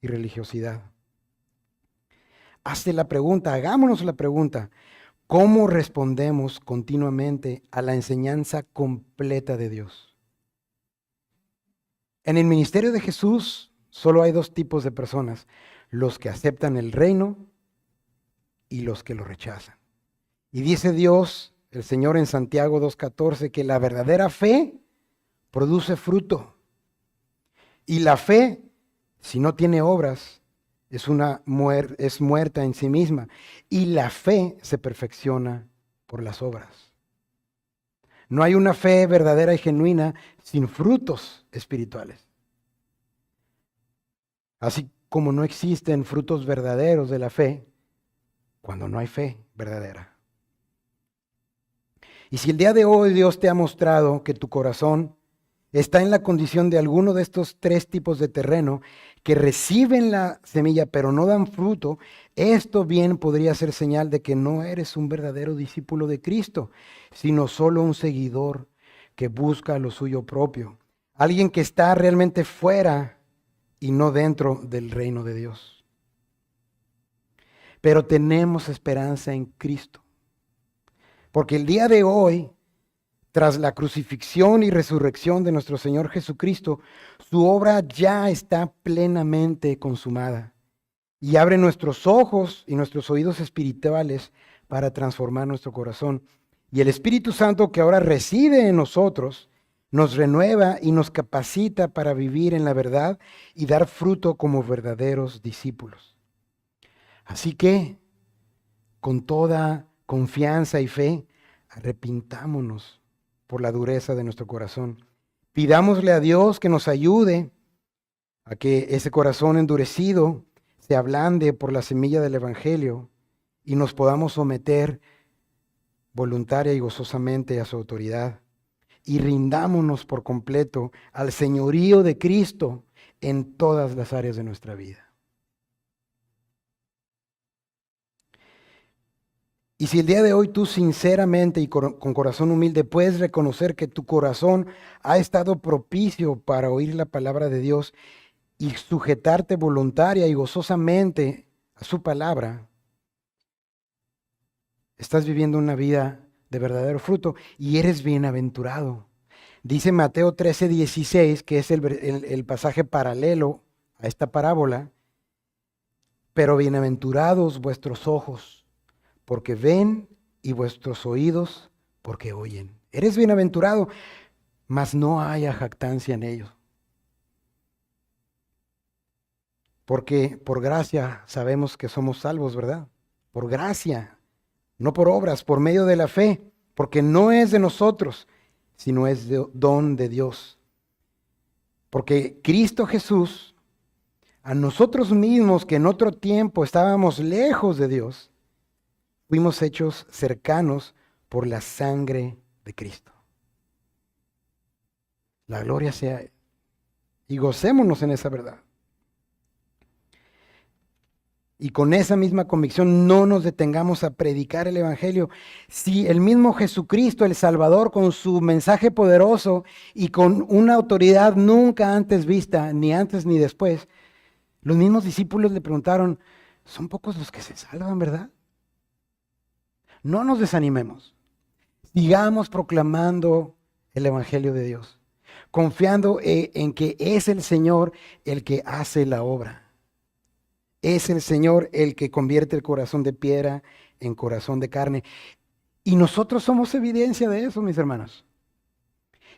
y religiosidad. Hazte la pregunta, hagámonos la pregunta: ¿cómo respondemos continuamente a la enseñanza completa de Dios? En el ministerio de Jesús solo hay dos tipos de personas: los que aceptan el reino y los que lo rechazan. Y dice Dios, el Señor en Santiago 2:14, que la verdadera fe produce fruto. Y la fe, si no tiene obras, es muerta en sí misma. Y la fe se perfecciona por las obras. No hay una fe verdadera y genuina sin frutos espirituales. Así como no existen frutos verdaderos de la fe cuando no hay fe verdadera. Y si el día de hoy Dios te ha mostrado que tu corazón está en la condición de alguno de estos tres tipos de terreno que reciben la semilla pero no dan fruto, esto bien podría ser señal de que no eres un verdadero discípulo de Cristo, sino solo un seguidor que busca lo suyo propio. Alguien que está realmente fuera y no dentro del reino de Dios. Pero tenemos esperanza en Cristo. Porque el día de hoy, tras la crucifixión y resurrección de nuestro Señor Jesucristo, su obra ya está plenamente consumada y abre nuestros ojos y nuestros oídos espirituales para transformar nuestro corazón. Y el Espíritu Santo que ahora reside en nosotros nos renueva y nos capacita para vivir en la verdad y dar fruto como verdaderos discípulos. Así que, con toda confianza y fe, arrepintámonos por la dureza de nuestro corazón. Pidámosle a Dios que nos ayude a que ese corazón endurecido se ablande por la semilla del Evangelio y nos podamos someter voluntaria y gozosamente a su autoridad. Y rindámonos por completo al señorío de Cristo en todas las áreas de nuestra vida. Y si el día de hoy tú sinceramente y con corazón humilde puedes reconocer que tu corazón ha estado propicio para oír la palabra de Dios y sujetarte voluntaria y gozosamente a su palabra, estás viviendo una vida de verdadero fruto y eres bienaventurado. Dice Mateo 13:16, que es el pasaje paralelo a esta parábola: pero bienaventurados vuestros ojos, porque ven, y vuestros oídos, porque oyen. Eres bienaventurado, mas no haya jactancia en ellos. Porque por gracia sabemos que somos salvos, ¿verdad? Por gracia. no por obras, por medio de la fe, porque no es de nosotros, sino es don de Dios. Porque Cristo Jesús, a nosotros mismos que en otro tiempo estábamos lejos de Dios, fuimos hechos cercanos por la sangre de Cristo. La gloria sea y gocémonos en esa verdad. Y con esa misma convicción no nos detengamos a predicar el Evangelio. Si el mismo Jesucristo, el Salvador, con su mensaje poderoso y con una autoridad nunca antes vista, ni antes ni después, los mismos discípulos le preguntaron, son pocos los que se salvan, ¿verdad? No nos desanimemos. Sigamos proclamando el Evangelio de Dios, confiando en que es el Señor el que hace la obra. Es el Señor el que convierte el corazón de piedra en corazón de carne. Y nosotros somos evidencia de eso, mis hermanos.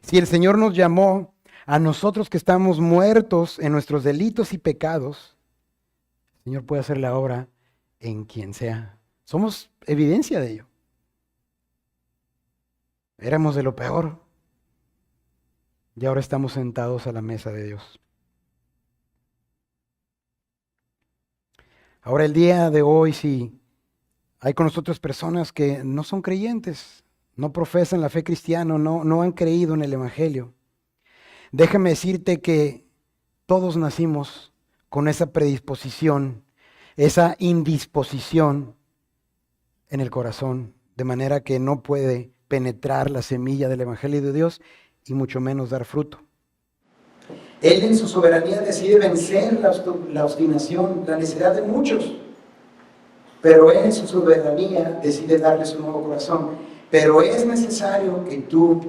Si el Señor nos llamó a nosotros que estamos muertos en nuestros delitos y pecados, el Señor puede hacer la obra en quien sea. Somos evidencia de ello. Éramos de lo peor y ahora estamos sentados a la mesa de Dios. Ahora el día de hoy, si hay con nosotros personas que no son creyentes, no profesan la fe cristiana, no han creído en el Evangelio, déjame decirte que todos nacimos con esa predisposición, esa indisposición en el corazón, de manera que no puede penetrar la semilla del Evangelio de Dios y mucho menos dar fruto. Él en su soberanía decide vencer la obstinación, la necedad de muchos. Pero Él en su soberanía decide darles un nuevo corazón. Pero es necesario que tú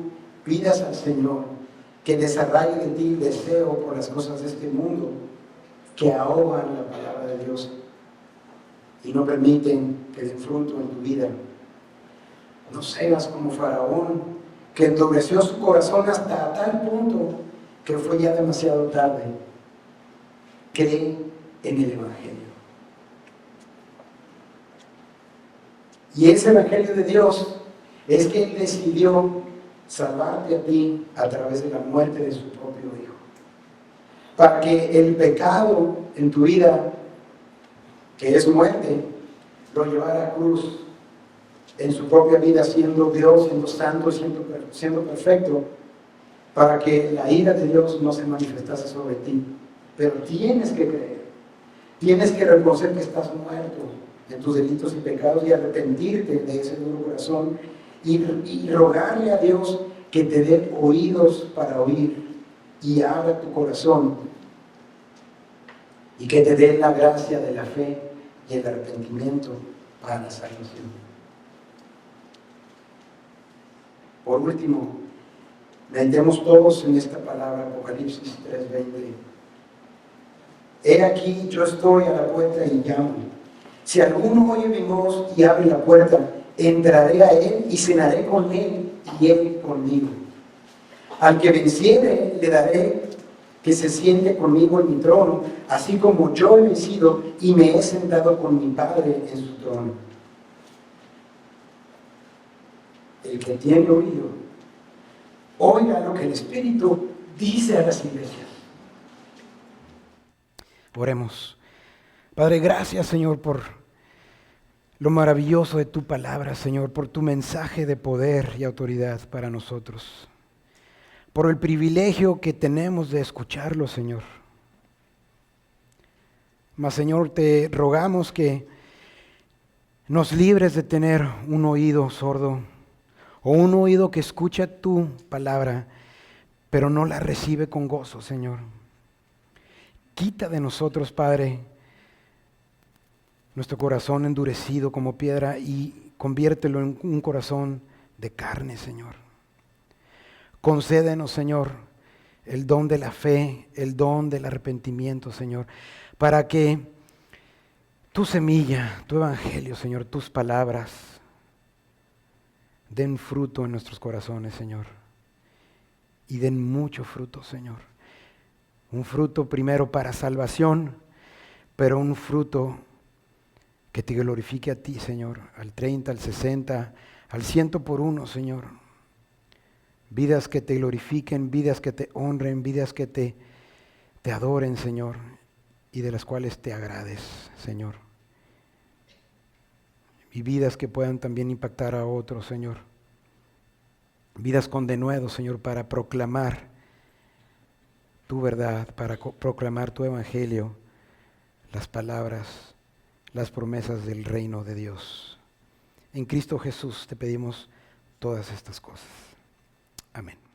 pidas al Señor que desarraigue de ti el deseo por las cosas de este mundo que ahogan la palabra de Dios y no permiten que den fruto en tu vida. No seas como Faraón, que endureció su corazón hasta tal punto que fue ya demasiado tarde. Cree en el Evangelio. Y ese Evangelio de Dios es que Él decidió salvarte a ti a través de la muerte de su propio Hijo. Para que el pecado en tu vida, que es muerte, lo llevara a cruz en su propia vida, siendo Dios, siendo santo, siendo perfecto, para que la ira de Dios no se manifestase sobre ti. Pero tienes que creer, tienes que reconocer que estás muerto en tus delitos y pecados y arrepentirte de ese duro corazón y rogarle a Dios que te dé oídos para oír y abra tu corazón y que te dé la gracia de la fe y el arrepentimiento para la salvación. Por último, meditemos todos en esta palabra, Apocalipsis 3:20. He aquí, yo estoy a la puerta y llamo. Si alguno oye mi voz y abre la puerta, entraré a él y cenaré con él y él conmigo. Al que venciere, le daré que se siente conmigo en mi trono, así como yo he vencido y me he sentado con mi Padre en su trono. El que tiene oído, oiga lo que el Espíritu dice a las iglesias. Oremos. Padre, gracias, Señor, por lo maravilloso de tu palabra, Señor, por tu mensaje de poder y autoridad para nosotros, por el privilegio que tenemos de escucharlo, Señor. Mas, Señor, te rogamos que nos libres de tener un oído sordo o un oído que escucha tu palabra, pero no la recibe con gozo, Señor. Quita de nosotros, Padre, nuestro corazón endurecido como piedra y conviértelo en un corazón de carne, Señor. Concédenos, Señor, el don de la fe, el don del arrepentimiento, Señor, para que tu semilla, tu evangelio, Señor, tus palabras den fruto en nuestros corazones, Señor, y den mucho fruto, Señor. Un fruto primero para salvación, pero un fruto que te glorifique a ti, Señor, al 30, al 60, al 100 por uno, Señor. Vidas que te glorifiquen, vidas que te honren, vidas que te adoren, Señor, y de las cuales te agrades, Señor. Y vidas que puedan también impactar a otros, Señor. Vidas con denuedo, Señor, para proclamar tu verdad, para proclamar tu evangelio, las palabras, las promesas del reino de Dios. En Cristo Jesús te pedimos todas estas cosas. Amén.